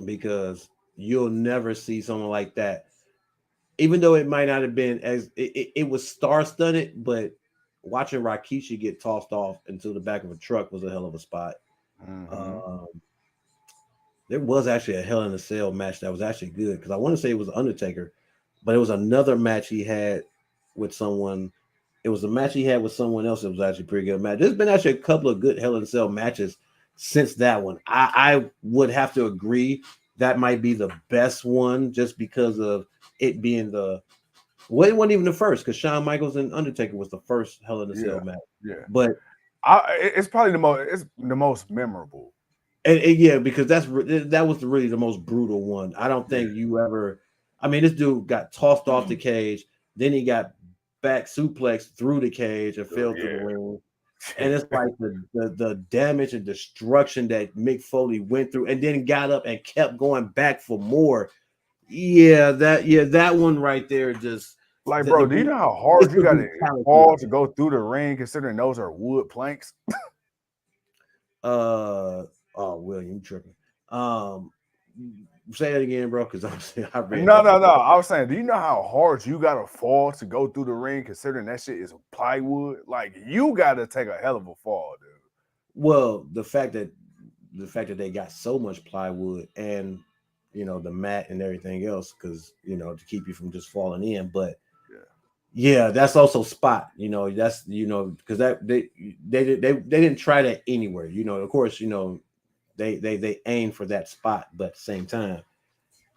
because you'll never see someone like that. Even though it might not have been it was star studded, but watching Rikishi get tossed off into the back of a truck was a hell of a spot. Mm-hmm. Um, there was actually a Hell in a Cell match that was actually good because I want to say it was Undertaker, but it was another match he had with someone. It was a match he had with someone else. It was actually a pretty good match. There's been actually a couple of good Hell in a Cell matches since that one. I would have to agree that might be the best one just because of it being well, it wasn't even the first because Shawn Michaels and Undertaker was the first Hell in a Cell Yeah, match. yeah. But It's probably the most memorable. and yeah, because that was really the most brutal one. I don't Yeah, think you ever. I mean, this dude got tossed off the cage, then he got back suplexed through the cage and fell through the yeah. ring. And it's like the damage and destruction that Mick Foley went through, and then got up and kept going back for more. That one right there just Like, the bro, do you know how it's hard you the got to brutality fall of to it. go through the ring, considering those are wood planks? Uh oh, William, you tripping. Um, say that again, bro, because I read No, that. no, no. I was saying, do you know how hard you got to fall to go through the ring, considering that shit is plywood? Like, you got to take a hell of a fall, dude. Well, the fact that they got so much plywood and the mat and everything else, because to keep you from just falling in, but Yeah. yeah, that's also spot. That's because that they didn't try that anywhere. Of course, they aim for that spot, but at the same time,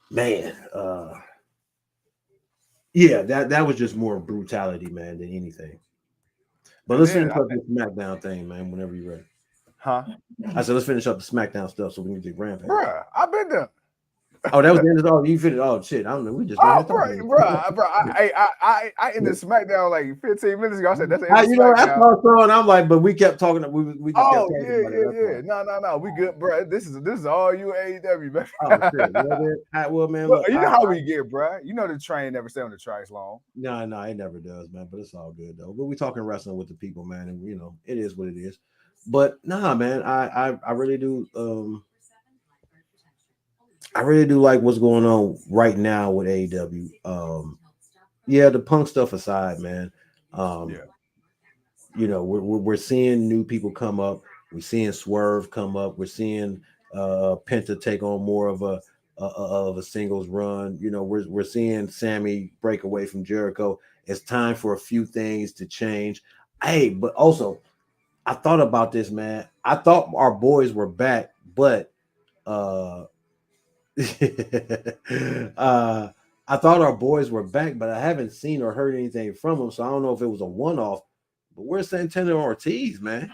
man, yeah, that was just more brutality, man, than anything. But And let's then, finish up this SmackDown thing, man. Whenever you're ready, huh? I said let's finish up the SmackDown stuff so we can get Rampage. Bruh, I've been there. Oh, that was the end of the. Oh, you finished. Oh shit, I don't know. We just got here Oh, talking. bro. I ended SmackDown like 15 minutes ago. I said that's the end I, of I SmackDown. saw it, and I'm like, but we kept talking. We just kept Oh talking yeah, about it. yeah, That's yeah. why. No, no, no. We good, bro. This is all you AEW, man. Oh shit. Well, then, well, man, Look, look, you know how we get, bro. You know the train never stay on the tracks long. no, it never does, man. But it's all good though. But we talking wrestling with the people, man, and it is what it is. But nah, man, I really do. I really do like what's going on right now with AEW. Yeah, the Punk stuff aside, man. Um, Yeah, we're seeing new people come up. We're seeing Swerve come up. We're seeing Penta take on more of a singles run. We're seeing Sammy break away from Jericho. It's time for a few things to change. Hey, but also I thought about this, man. I thought our boys were back, but uh I thought our boys were back, but I haven't seen or heard anything from them. So I don't know if it was a one-off. But where's Santana Ortiz, man?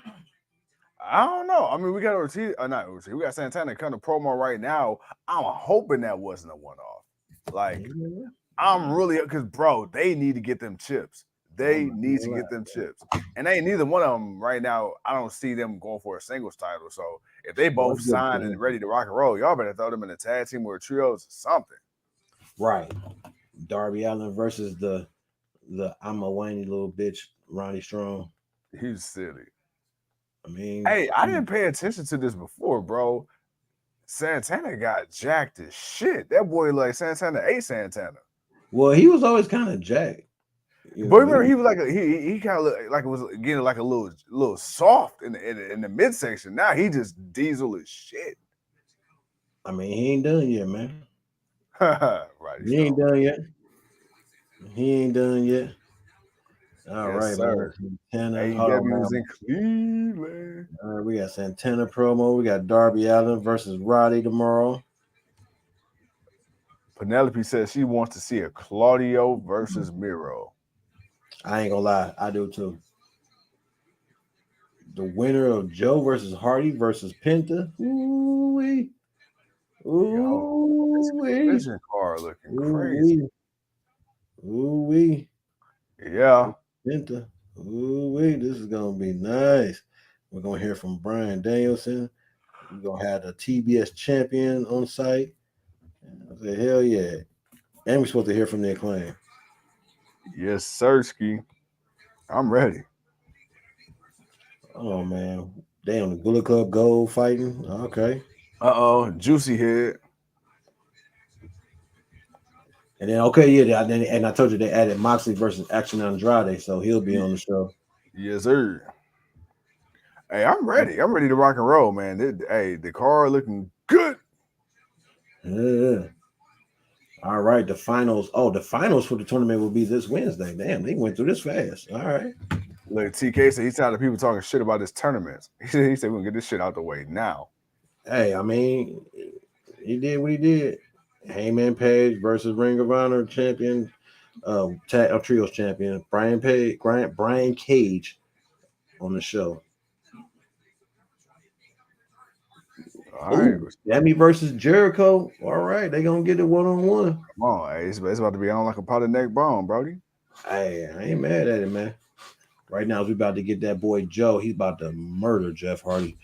I don't know. I mean, we got Ortiz, not Ortiz. We got Santana kind of promo right now. I'm hoping that wasn't a one off. Like, Yeah. I'm really because bro, they need to get them chips. I'm They not need gonna to lie, get them bro. chips, and ain't neither one of them right now. I don't see them going for a singles title. So if they Well, both that's good signed for and them. ready to rock and roll, y'all better throw them in a tag team or a trios or something. Right. Darby Allin versus the I'm a whiny little bitch, Ronnie Strong. He's silly. I mean, Hey, I didn't pay attention to this before, bro. Santana got jacked as shit. That boy like Santana ate Santana. well, he was always kind of jacked. You But know, remember, he was like he kind of looked like it was getting like a little soft in the midsection. Now he just diesel as shit. I mean, he ain't done yet, man. Right, He ain't done yet. He ain't done yet. All yes, right, man. sir. Santana. Hold on, AEW man. is in Cleveland. All right, we got Santana promo. We got Darby Allin versus Roddy tomorrow. Penelope says she wants to see a Claudio versus Miro. I ain't gonna lie, I do too. The winner of Joe versus Hardy versus Penta. Ooh-wee. Yo, this Ooh-wee. collision card looking crazy. Ooh-wee. Ooh-wee. Yeah. Penta. Ooh-wee. This is gonna be nice. We're gonna hear from Brian Danielson. We're gonna have the TBS champion on site. I said, hell yeah. And we're supposed to hear from the Acclaim. Yes, Sirski. I'm ready. Oh man. Damn, the Bullet Club Gold fighting. Okay. Juicy head. And then yeah, and I told you they added Moxley versus Action Andrade, so he'll be on the show. Yes, sir. Hey, I'm ready. I'm ready to rock and roll, man. Hey, the card looking good. Yeah. All right, the finals. Oh, the finals for the tournament will be this Wednesday. Damn, they went through this fast. All right. Look, TK said he's tired of people talking shit about this tournament. He said we're gonna get this shit out the way now. Hey, I mean, he did what he did. Heyman Page versus Ring of Honor champion, trios champion Brian Cage on the show. All right. Sammy versus Jericho. All right, they gonna get it 1-on-1. Come on, hey, it's about to be on like a pot of neck bone, Brody. Hey, I ain't mad at it, man. Right now, we about to get that boy Joe. He's about to murder Jeff Hardy.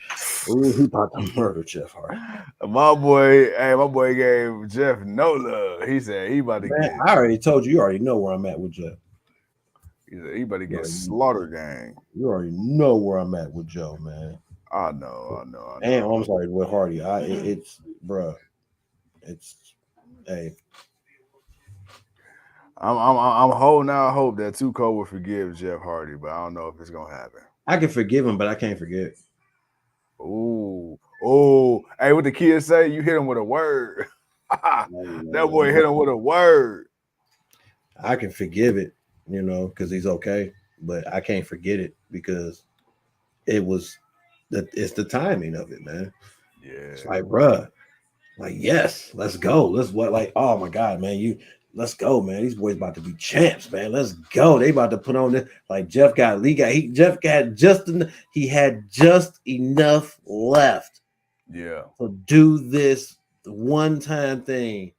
Ooh, he's about to murder Jeff Hardy. My boy gave Jeff no love. He said he about to get. I already told you. You already know where I'm at with Jeff. He said he about to get slaughter gang. You already know where I'm at with Joe, man. I know. And I'm sorry, with Hardy. It's bruh. It's hey. I'm holding out hope that Tuco will forgive Jeff Hardy, but I don't know if it's gonna happen. I can forgive him, but I can't forget. Oh, hey, what the kids say? You hit him with a word. That boy hit him with a word. I can forgive it, because he's okay, but I can't forget it because it's the timing of it, man. Yeah, it's like, bruh, like, yes, let's go. Oh my god, man, let's go, man. These boys about to be champs, man. Let's go. They about to put on this. Like Jeff had just enough left. Yeah. To do this one-time thing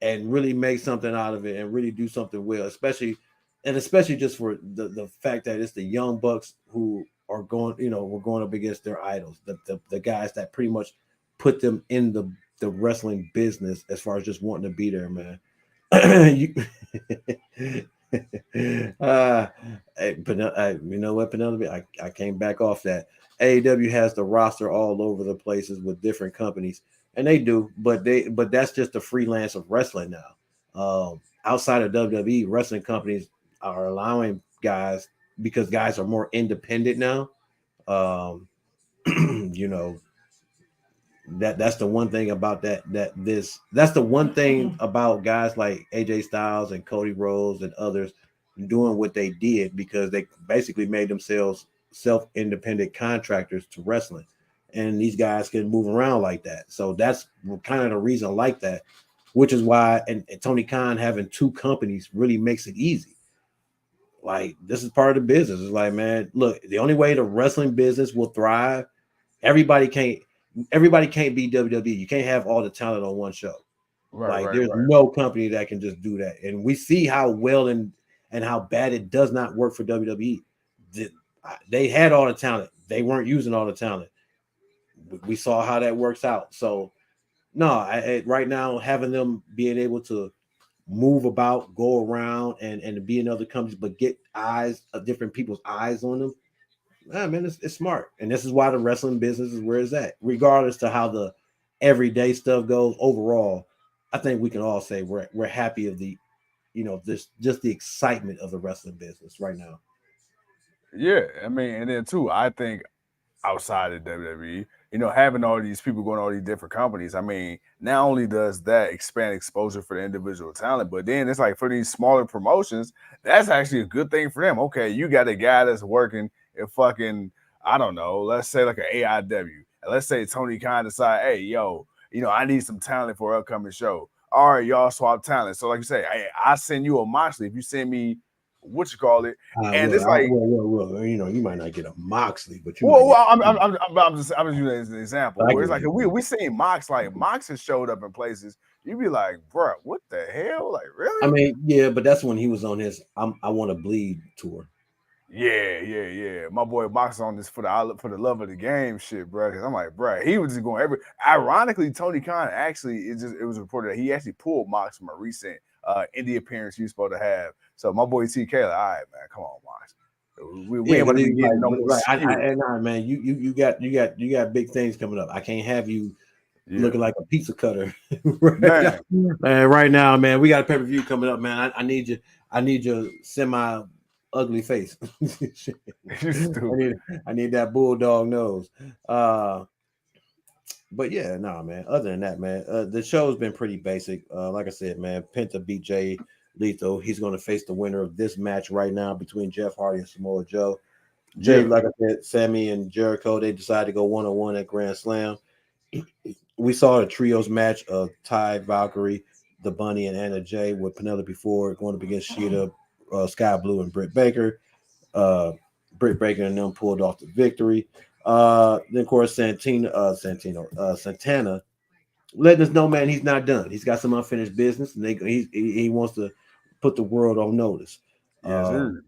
and really make something out of it and really do something well, especially just for the fact that it's the young bucks who are going, we're going up against their idols, the guys that pretty much put them in the wrestling business as far as just wanting to be there, man. You know what, Penelope? I came back off that. AEW has the roster all over the places with different companies, and they do, but that's just the freelance of wrestling now. Outside of WWE, wrestling companies are allowing guys, because guys are more independent now. That's the one thing about that's the one thing about guys like AJ Styles and Cody Rhodes and others doing what they did, because they basically made themselves self-independent contractors to wrestling, and these guys can move around like that. So that's kind of the reason I like that, which is why and Tony Khan having two companies really makes it easy. Like, this is part of the business. It's like, man, look, the only way the wrestling business will thrive, everybody can't be WWE. You can't have all the talent on one show. Right. There's no company that can just do that. And we see how well and how bad it does not work for WWE. They had all the talent. They weren't using all the talent. We saw how that works out. So, no, right now, having them being able to move about, go around, and be in other companies, but get eyes of different people's eyes on them. Man, it's smart, and this is why the wrestling business is where it's at, regardless to how the everyday stuff goes. Overall, I think we can all say we're happy of the, this just the excitement of the wrestling business right now. Yeah, I mean, and then too, I think outside of WWE, having all these people going to all these different companies, I mean, not only does that expand exposure for the individual talent, but then it's like for these smaller promotions, that's actually a good thing for them. Okay, you got a guy that's working in fucking, I don't know, let's say like an AIW. And let's say Tony Khan decide, hey, yo, I need some talent for an upcoming show. All right, y'all swap talent. So like you say, hey, I send you a Moxley. If you send me what you call it, and it's like You might not get a Moxley, but you might well, get. I'm just using it as an example. I Where get it's what like you if mean. we seen Mox has showed up in places, you'd be like, bro, what the hell? Like, I really? mean, yeah, but that's when he was on his I Want to Bleed tour. Yeah. My boy Mox on this for the love of the game shit, bro. Because I'm like, bro, he was just going every. Ironically, Tony Khan actually it was reported that he actually pulled Mox from a recent indie appearance he was supposed to have. So my boy TK, like, all right, man, come on, Mox. We Yeah, ain't because want to be he's like, getting no more right, skew. nah, man, you got big things coming up. I can't have you Yeah, looking like a pizza cutter right now. man. Man, right now, man, we got a pay-per-view coming up, man. I need you. I need your semi ugly face. You I stupid. need I need that bulldog nose. Uh, but yeah, nah, man. Other than that, man, the show's been pretty basic. Like I said, man, Penta beat Jay Lethal. He's going to face the winner of this match right now between Jeff Hardy and Samoa Joe. Jay, Yeah. like I said, Sammy and Jericho, they decided to go 1-on-1 at Grand Slam. We saw a trios match of Ty Valkyrie, the Bunny, and Anna Jay with Penelope Ford going up against Sheeta, Sky Blue, and Britt Baker. Uh, Britt Baker and them pulled off the victory. Then, of course, Santana letting us know, man, he's not done. He's got some unfinished business, and he wants to put the world on notice. Yes, Um, sir.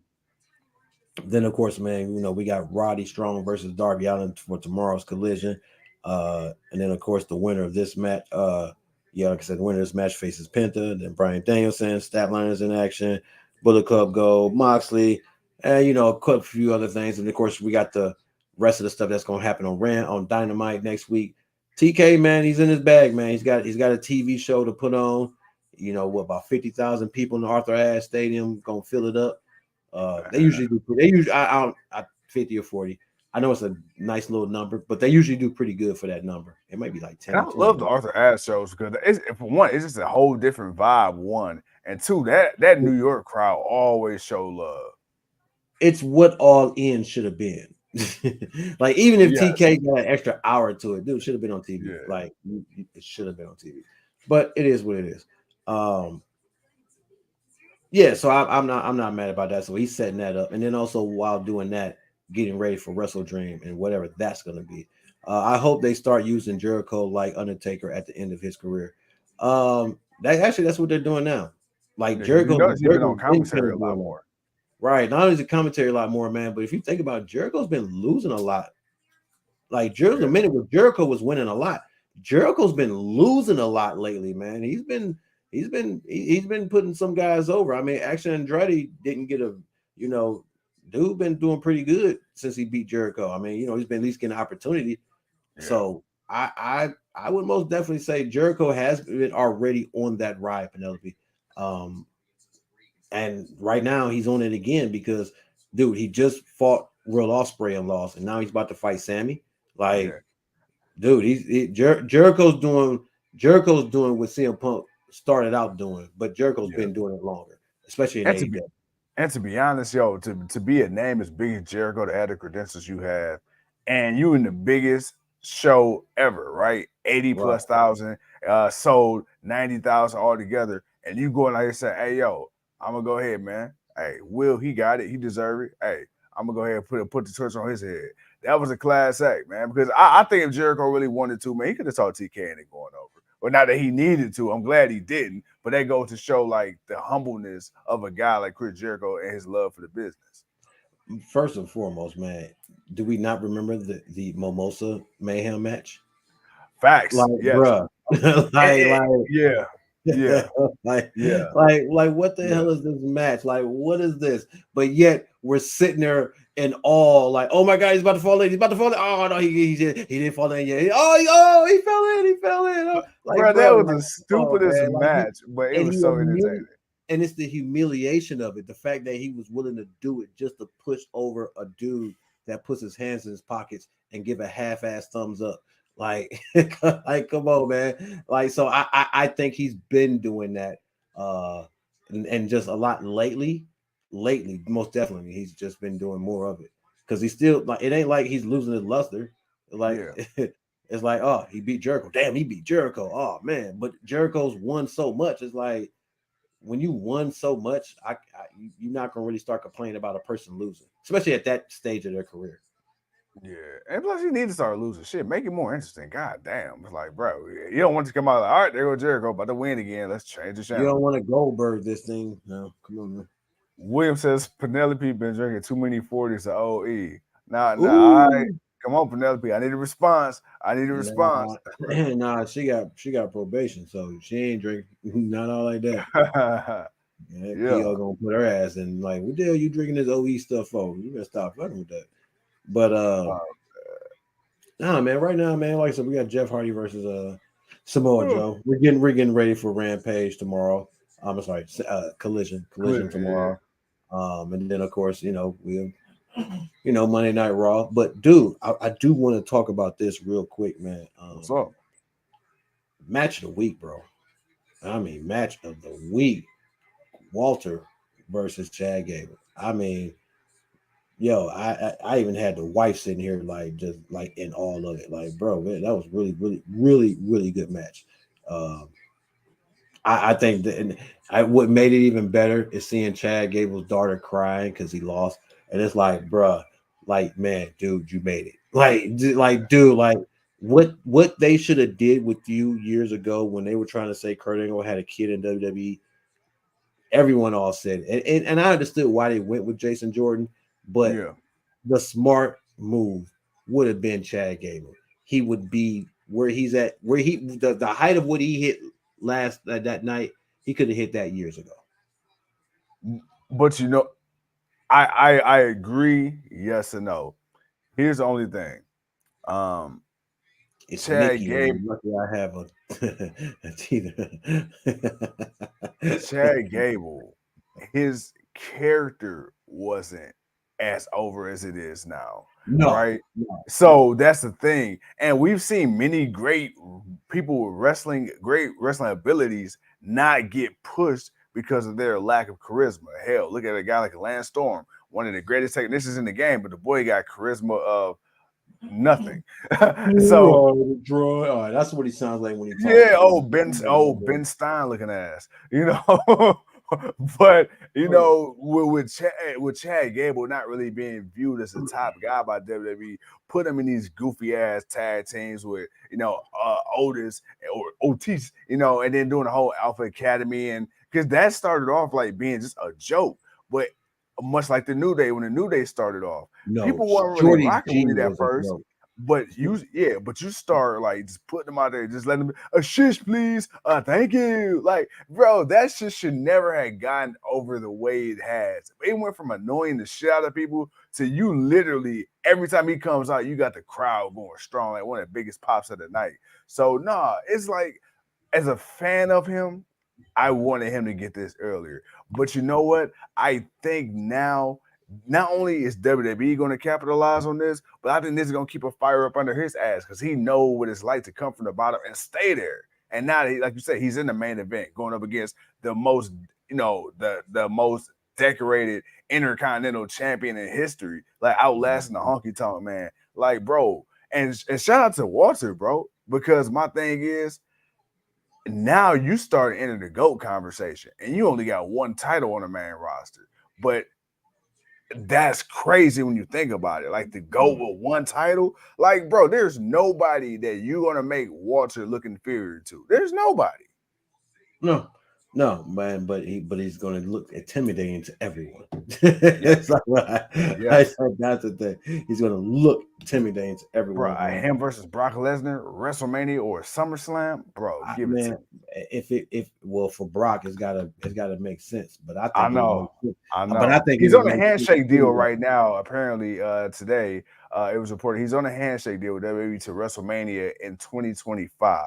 then, of course, man, we got Roddy Strong versus Darby Allin for tomorrow's collision. And then, of course, the winner of this match, like I said, the winner of this match faces Penta. Then Bryan Danielson, Statliner's in action, Bullet Club Gold, Moxley, and a few other things. And of course, we got the rest of the stuff that's going to happen on Dynamite next week. TK, man, he's in his bag, man. He's got a TV show to put on. About 50,000 people in the Arthur Ashe Stadium gonna fill it up. They usually do. They usually I 50 or 40. I know it's a nice little number, but they usually do pretty good for that number. It might be like 10 And or I love 20. the Arthur Ashe shows because for one, it's just a whole different vibe. One and two, that New York crowd always show love. It's what All In should have been. Like even if Yes, TK got an extra hour to it, dude, should have been on TV. yeah, Like it should have been on TV. But it is what it is. Um, Yeah, so I'm not mad about that. So he's setting that up, and then also while doing that, getting ready for Wrestle Dream and whatever that's going to be. I hope they start using Jericho like Undertaker at the end of his career. That's what they're doing now. Like yeah. Because you notice he's been on Jericho's been kind commentary a of lot doing that, more. right? Not only is the commentary a lot more, man, but if you think about it, Jericho's been losing a lot. Like Jericho, Yeah, a minute where Jericho was winning a lot. Jericho's been losing a lot lately, man. He's been putting some guys over. I mean, actually Andrade didn't get you know, dude been doing pretty good since he beat Jericho. I mean, he's been at least getting an opportunity. yeah, So I would most definitely say Jericho has been already on that ride, Penelope. Um, and right now he's on it again because dude, he just fought Will Ospreay and lost, and now he's about to fight Sammy. Like yeah, dude, Jericho's doing what CM Punk started out doing, but Jericho's yeah. been doing it longer, especially in And to be AEW. and to be honest, yo, to be a name as big as Jericho, to add the credentials you have, and you in the biggest show ever, right? 80 Right. plus thousand, sold 90,000 altogether, and you going out here saying, "Hey, yo, I'm gonna go ahead, man. Hey, Will, he got it, he deserve it. Hey, I'm gonna go ahead and put the torch on his head." That was a class act, man. Because I think if Jericho really wanted to, man, he could have taught TK and it going over. But not that he needed to. I'm glad he didn't. But that goes to show like the humbleness of a guy like Chris Jericho and his love for the business. First and foremost, man, do we not remember the Mimosa Mayhem match? Facts, Like, yes. bruh, like, Yeah. Yeah. like, Yeah. what the Yeah. hell is this match? Like, what is this? But yet we're sitting there in awe, like, oh my god, he's about to fall in. He's about to fall in. Oh no, he didn't fall in yet. He fell in. He fell in. Like, Bro, that bro, was like, the oh stupidest man, like match, but it and was he so entertaining. and it's the humiliation of it. The fact that he was willing to do it just to push over a dude that puts his hands in his pockets and give a half-ass thumbs up. Like, like, come on, man. Like, so I think he's been doing that, and just a lot lately. Lately, most definitely, he's just been doing more of it because he's still like it ain't like he's losing his luster. Like, Yeah. it's like, oh, he beat Jericho. Damn, he beat Jericho. Oh man, but Jericho's won so much. It's like when you won so much, you're not gonna really start complaining about a person losing, especially at that stage of their career. Yeah. And plus, you need to start losing shit. Make it more interesting. God damn. It's like, bro, you don't want to come out like, all right, there go Jericho, about to win again. Let's change the You don't channel. want to Goldberg this thing. No, come on, man. William says Penelope been drinking too many 40s of OE. Nah, all right. Ooh, Come on, Penelope. I need a response. I need a response. nah, nah. She got probation, so she ain't drinking. Not all like that. Yeah, Yeah. PO gonna put her ass in. Like, what the hell you drinking this OE stuff for? You better stop fucking with that. But Uh, nah, man. Right now, man. Like I said, we got Jeff Hardy versus Samoa Joe. We're getting ready for Rampage tomorrow. I'm sorry, Collision yeah. tomorrow. And then of course, Monday Night Raw. But dude, I do want to talk about this real quick, man. What's up? Match of the week, bro. I mean, match of the week. Walter versus Chad Gable. I mean, yo, I even had the wife sitting here like just like in all of it. Like, bro, man, that was really, really, really, really good match. Um, I think that and what made it even better is seeing Chad Gable's daughter crying because he lost, and it's like, bruh, like, man, dude, you made it. Dude, like what they should have did with you years ago when they were trying to say Kurt Angle had a kid in WWE. Everyone all said it. And I understood why they went with Jason Jordan, but Yeah. the smart move would have been Chad Gable. He would be where he's at, where the height of what he hit last that night. He could have hit that years ago. But I agree, yes and no. Here's the only thing. It's Chad Nikki, and Gable, I'm lucky I have a teeter. Chad Gable, his character wasn't as over as it is now, No, right? no. So that's the thing. And we've seen many great people with great wrestling abilities not get pushed because of their lack of charisma. Hell, look at a guy like Lance Storm, one of the greatest technicians in the game, but the boy got charisma of nothing. So Oh, that's what he sounds like when he talks. yeah, Ben Stein looking ass, but with Chad Gable not really being viewed as a top guy by WWE, put him in these goofy ass tag teams with Otis or Otis, and then doing the whole Alpha Academy, and because that started off like being just a joke, but much like the New Day when the New Day started off, No, people weren't really Shorty rocking G with it at was a first. joke. But you start like just putting them out there, just letting them a shish, please. Thank you. Like, bro, that shit should never have gotten over the way it has. It went from annoying the shit out of people to you literally every time he comes out, you got the crowd going strong, like one of the biggest pops of the night. So nah, it's like as a fan of him, I wanted him to get this earlier. But you know what? I think now not only is WWE going to capitalize on this, but I think this is going to keep a fire up under his ass because he know what it's like to come from the bottom and stay there. And now, like you said, he's in the main event going up against the most, the most decorated intercontinental champion in history, like outlasting the honky tonk man. Like, bro, and shout out to Walter, bro, because my thing is now you start entering the GOAT conversation, and you only got one title on the main roster, but that's crazy when you think about it. Like the GOAT with one title, like bro, there's nobody that you're gonna make Walter look inferior to. There's nobody. No, No, man, but he's going to look intimidating to everyone. Yes, That's what I yes. said. That's the thing. He's going to look intimidating to Bro, everyone, man. him versus Brock Lesnar, WrestleMania or SummerSlam, bro, give it to Man, me. if well for Brock, it's gotta make sense. But I I think it would make know. sense. I But I know. think it He's would on a make sense handshake deal anyway. right now, apparently, today. It was reported he's on a handshake deal with WWE to WrestleMania in 2025.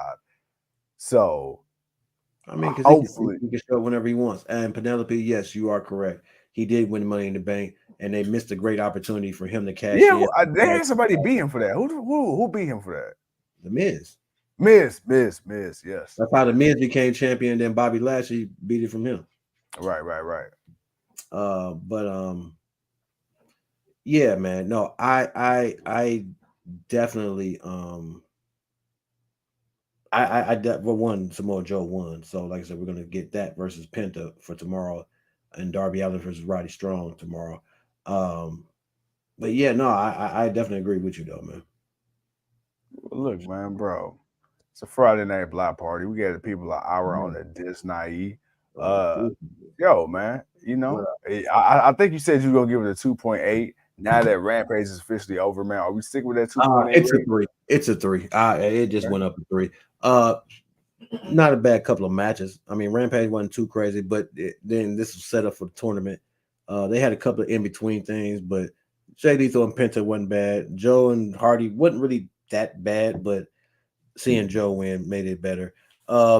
So I mean, because hopefully, he can show up whenever he wants. And Penelope, yes, you are correct. He did win Money in the Bank, and they missed a great opportunity for him to cash yeah, in. they had somebody beat him for that. Who beat him for that? The Miz. Miz, yes. That's how the Miz became champion. Then Bobby Lashley beat it from him. Right. But yeah, man. No, I definitely well, one Samoa Joe won. So like I said, we're gonna get that versus Penta for tomorrow, and Darby Allin versus Roddy Strong tomorrow. Um, but yeah, no, I definitely agree with you though, man. Look, man, bro. It's a Friday night block party. We got the people an hour on Man, the Disney. Uh, this- yo, man, what I think you said you were gonna give it a 2.8. Now that Rampage is officially over, man, are we sticking with that 2.8 It's a rate? three. It's a three. It just Okay. went up to three. Uh, Not a bad couple of matches. I mean, Rampage wasn't too crazy, but then this was set up for the tournament. They had a couple of in between things, but Jay Lethal and Penta wasn't bad. Joe and Hardy wasn't really that bad, but seeing Joe win made it better.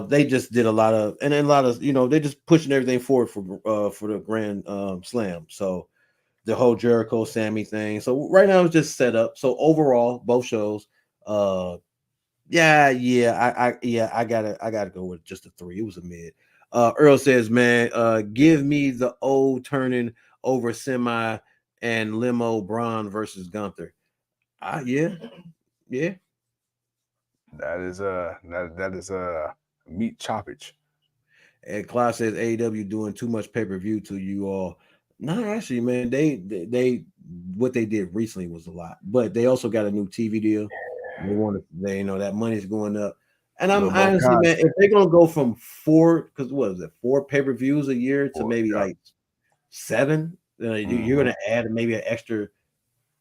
They just did a lot of, and then a lot of, they just pushing everything forward for the Grand Slam. So the whole Jericho Sammy thing. So right now it's just set up. So overall, both shows, uh, I gotta go with just a three. It was a mid. Earl says, man, give me the old turning over semi and limo Braun versus Gunther. Yeah, yeah. That is meat choppage. And Clive says AEW doing too much pay per view to you all. No, actually, man, they what they did recently was a lot, but they also got a new TV deal. They want to, that money's going up. And A I'm little more honestly, man, content. if they're gonna go from four, because what is it, four pay-per-views a year to maybe Yeah. like seven, you're Hmm. gonna add maybe an extra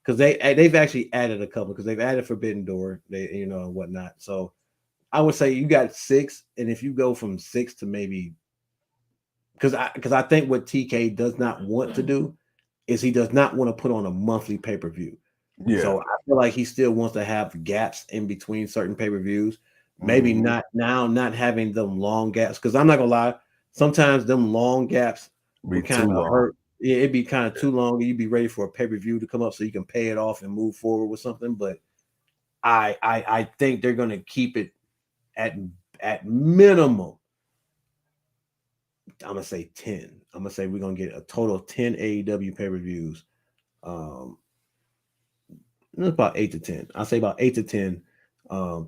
because they've actually added a couple because they've added Forbidden Door, and whatnot. So I would say you got six, and if you go from six to maybe because I think what TK does not want to do is he does not want to put on a monthly pay-per-view. Yeah. So I feel like he still wants to have gaps in between certain pay-per-views. Maybe Hmm. not now, not having them long gaps. Because I'm not gonna lie, sometimes them long gaps Be would kind too of long. hurt. Yeah, it'd be kind of too long, and you'd be ready for a pay-per-view to come up so you can pay it off and move forward with something. But I think they're gonna keep it at at minimum. I'm gonna say 10. I'm gonna say we're gonna get a total of 10 AEW pay-per-views. Um, It's about 8 to 10. I'll say about 8 to 10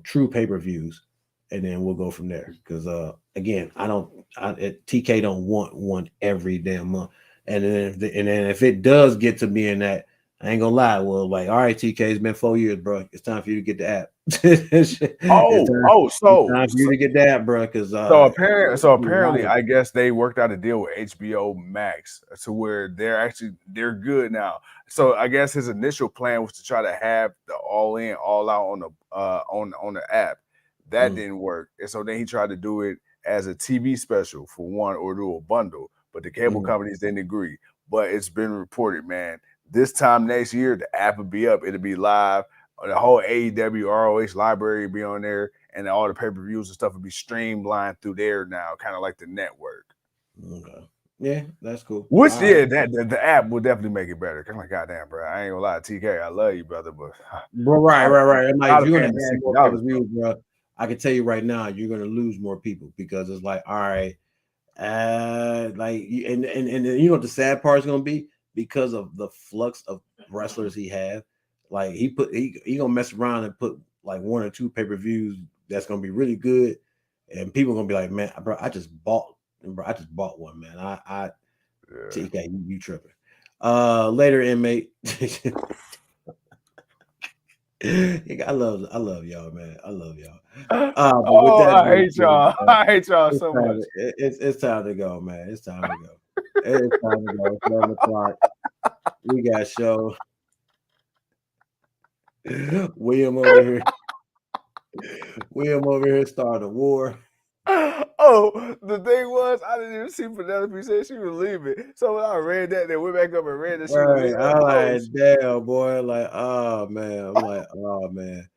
true pay-per-views, and then we'll go from there. Because again, TK don't want one every damn month. And then if it does get to being that, I ain't gonna lie. Well, like, all right, TK, it's been 4 years, bro. It's time for you to get the app. it's time. It's So, time for you to get the app, bro. Because so apparently, I guess they worked out a deal with HBO Max to where they're good now. So I guess his initial plan was to try to have the all in, all out on the on the app. That mm, didn't work, and so then he tried to do it as a TV special for one or do a bundle, but the cable mm, companies didn't agree. But it's been reported, man. This time next year, the app will be up. It'll be live. The whole AEW ROH library will be on there, and all the pay-per-views and stuff will be streamlined through there now, kind of like the network. okay. Yeah, that's cool. Which, All right. yeah, that the app will definitely make it better. Cause I'm like, goddamn, bro, I ain't gonna lie, TK, I love you, brother, but Bro, right, tired right, of paying, right. And like, if tired of you're paying gonna the add more $60, bro. pay-per-views, bro, I can tell you right now, you're gonna lose more people because it's like, all right, and you know what the sad part is gonna be because of the flux of wrestlers he have. Like he gonna mess around and put like one or two pay-per-views that's gonna be really good, and people are gonna be like, man, bro, I just bought one, man. I Yeah. TK, you tripping. Later, inmate. I love y'all, man. I love y'all. But with Oh, that I being hate said, y'all. I hate y'all so much. it's time to go, man. It's time to go. It's time to go. It's 11 o'clock. We got show. William over here. William over here started a war. Oh, the thing was, I didn't even see Penelope said she was leaving. So when I read that, they went back up and read that she was Right. leaving. I'm Oh, like, damn, boy. Like, oh man. I'm like, oh man.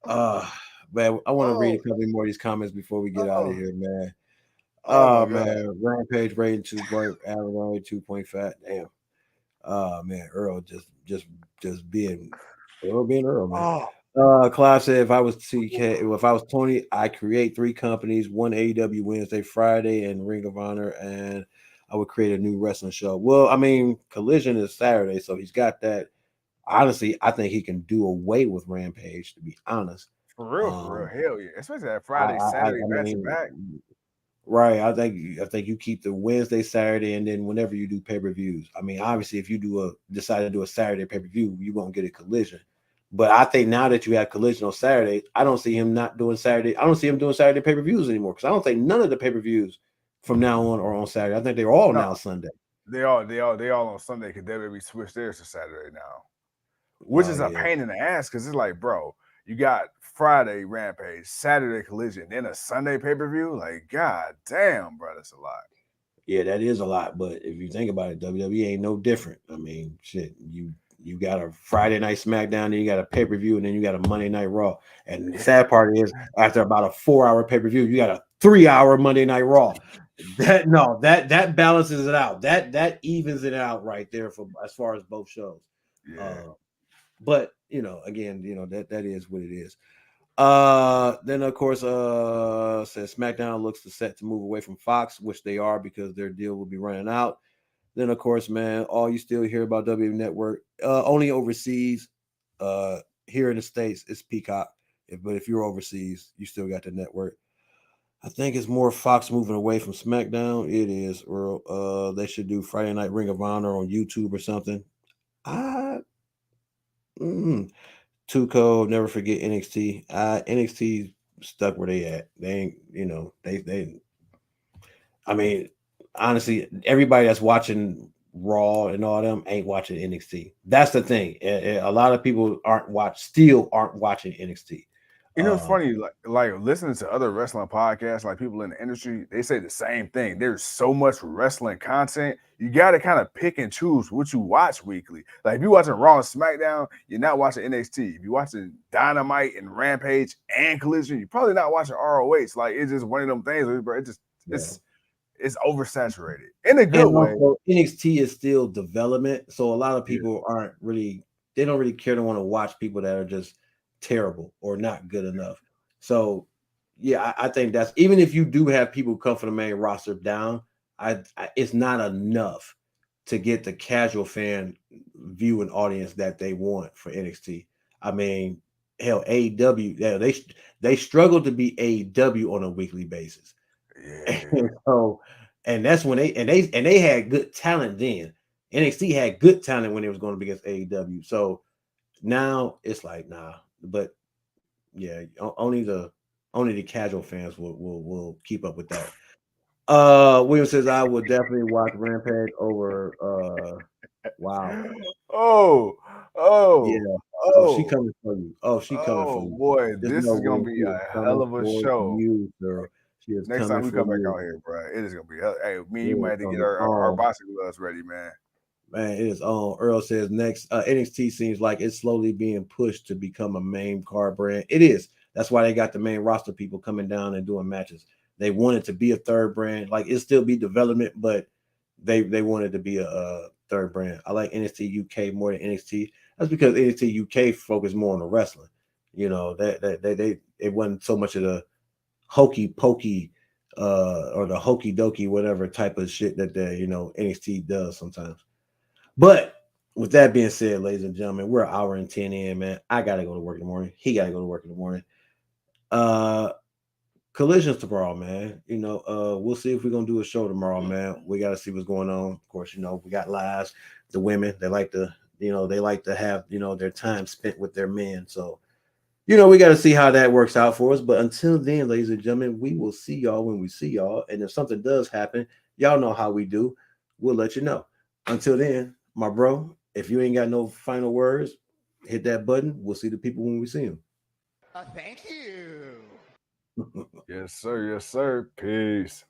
Uh man, I want to read oh, a couple more of these comments before we get out of oh, here, man. oh my Oh God. man, Rampage rating 2 point, average only 2.5. Damn. Oh man, Earl just being Earl, man. Oh, Clive said if I was TK, if I was Tony, I create 3 companies, one AEW Wednesday, Friday, and Ring of Honor, and I would create a new wrestling show. Well, I mean, Collision is Saturday, so he's got that. Honestly, I think he can do away with Rampage, to be honest. for real, for real. Um, Hell yeah. Especially that Friday, Saturday I back to mean, back. right. I think you keep the Wednesday, Saturday, and then whenever you do pay-per-views. I mean, obviously, if you decide to do a Saturday pay-per-view, you won't get a Collision. But I think now that you have Collision on Saturday, I don't see him not doing Saturday. I don't see him doing Saturday pay-per-views anymore because I don't think none of the pay-per-views from now on are on Saturday. I think they're all No, now Sunday. they all on Sunday because WWE switched theirs to Saturday now. Which Oh is a yeah, pain in the ass because it's like, bro, you got Friday Rampage, Saturday Collision, then a Sunday pay-per-view. Like, god damn, bro, that's a lot. yeah, that is a lot. But if you think about it, WWE ain't no different. I mean, shit, you got a Friday night SmackDown, then you got a pay per view, and then you got a Monday night Raw. And the sad part is, after about a 4 hour pay per view, you got a 3 hour Monday night Raw. That balances it out. That evens it out right there for as far as both shows. Yeah. Uh, but again, that is what it is. Then of course, says SmackDown looks to set to move away from Fox, which they are because their deal will be running out. Then of course, man, all you still hear about WWE Network, only overseas. Here in the States, it's Peacock. But if you're overseas, you still got the network. I think it's more Fox moving away from SmackDown. It is, or they should do Friday Night Ring of Honor on YouTube or something. I mm, Tuco, never forget NXT. NXT stuck where they at. They ain't, they. I mean, honestly, everybody that's watching Raw and all them ain't watching NXT. That's the thing. A lot of people still aren't watching NXT. You know, it's Um, funny, like listening to other wrestling podcasts, like people in the industry, they say the same thing. There's so much wrestling content. You got to kind of pick and choose what you watch weekly. Like if you're watching Raw and SmackDown, you're not watching NXT. If you're watching Dynamite and Rampage and Collision, you're probably not watching ROH. Like it's just one of them things, bro. yeah. It's oversaturated in a good And way. also NXT is still development, so a lot of Yeah. people they don't really care to want to watch people that are just terrible or not good enough. So yeah, I think that's even if you do have people come from the main roster down, it's not enough to get the casual fan viewing audience that they want for NXT. I mean, hell, AEW, yeah, they struggle to be AEW on a weekly basis. Yeah. So, and that's when they had good talent then. NXT had good talent when it was going to be against AEW. So now it's like nah. But yeah, only the casual fans will keep up with that. William says I would definitely watch Rampage over wow. Oh, Yeah. oh, Oh, she oh, coming for you. Oh, she coming for oh you. boy, Just this know is gonna when be she is a hell coming of a for show. you, girl. She is Next time coming we for come back you. out here, bro, it is gonna be hell. Hey, me and It you might is have to get coming our on. boxing gloves ready, man. Man, it is on. Earl says next NXT seems like it's slowly being pushed to become a main card brand. It is. That's why they got the main roster people coming down and doing matches. They wanted to be a third brand. Like it still be development, but they wanted to be a third brand. I like NXT UK more than NXT. That's because NXT UK focused more on the wrestling. That they it wasn't so much of the hokey pokey or the hokey dokey whatever type of shit that the NXT does sometimes. But with that being said, ladies and gentlemen, we're an hour and 10 in, man. I gotta go to work in the morning. He gotta go to work in the morning. Uh Collisions tomorrow, man. We'll see if we're gonna do a show tomorrow, man. We gotta see what's going on. Of course, we got lives. The women, they like to, they like to have, their time spent with their men. So, we got to see how that works out for us. But until then, ladies and gentlemen, we will see y'all when we see y'all. And if something does happen, y'all know how we do. We'll let you know. Until then, my bro, if you ain't got no final words, hit that button. We'll see the people when we see them. Thank you. Yes, sir. Yes, sir. Peace.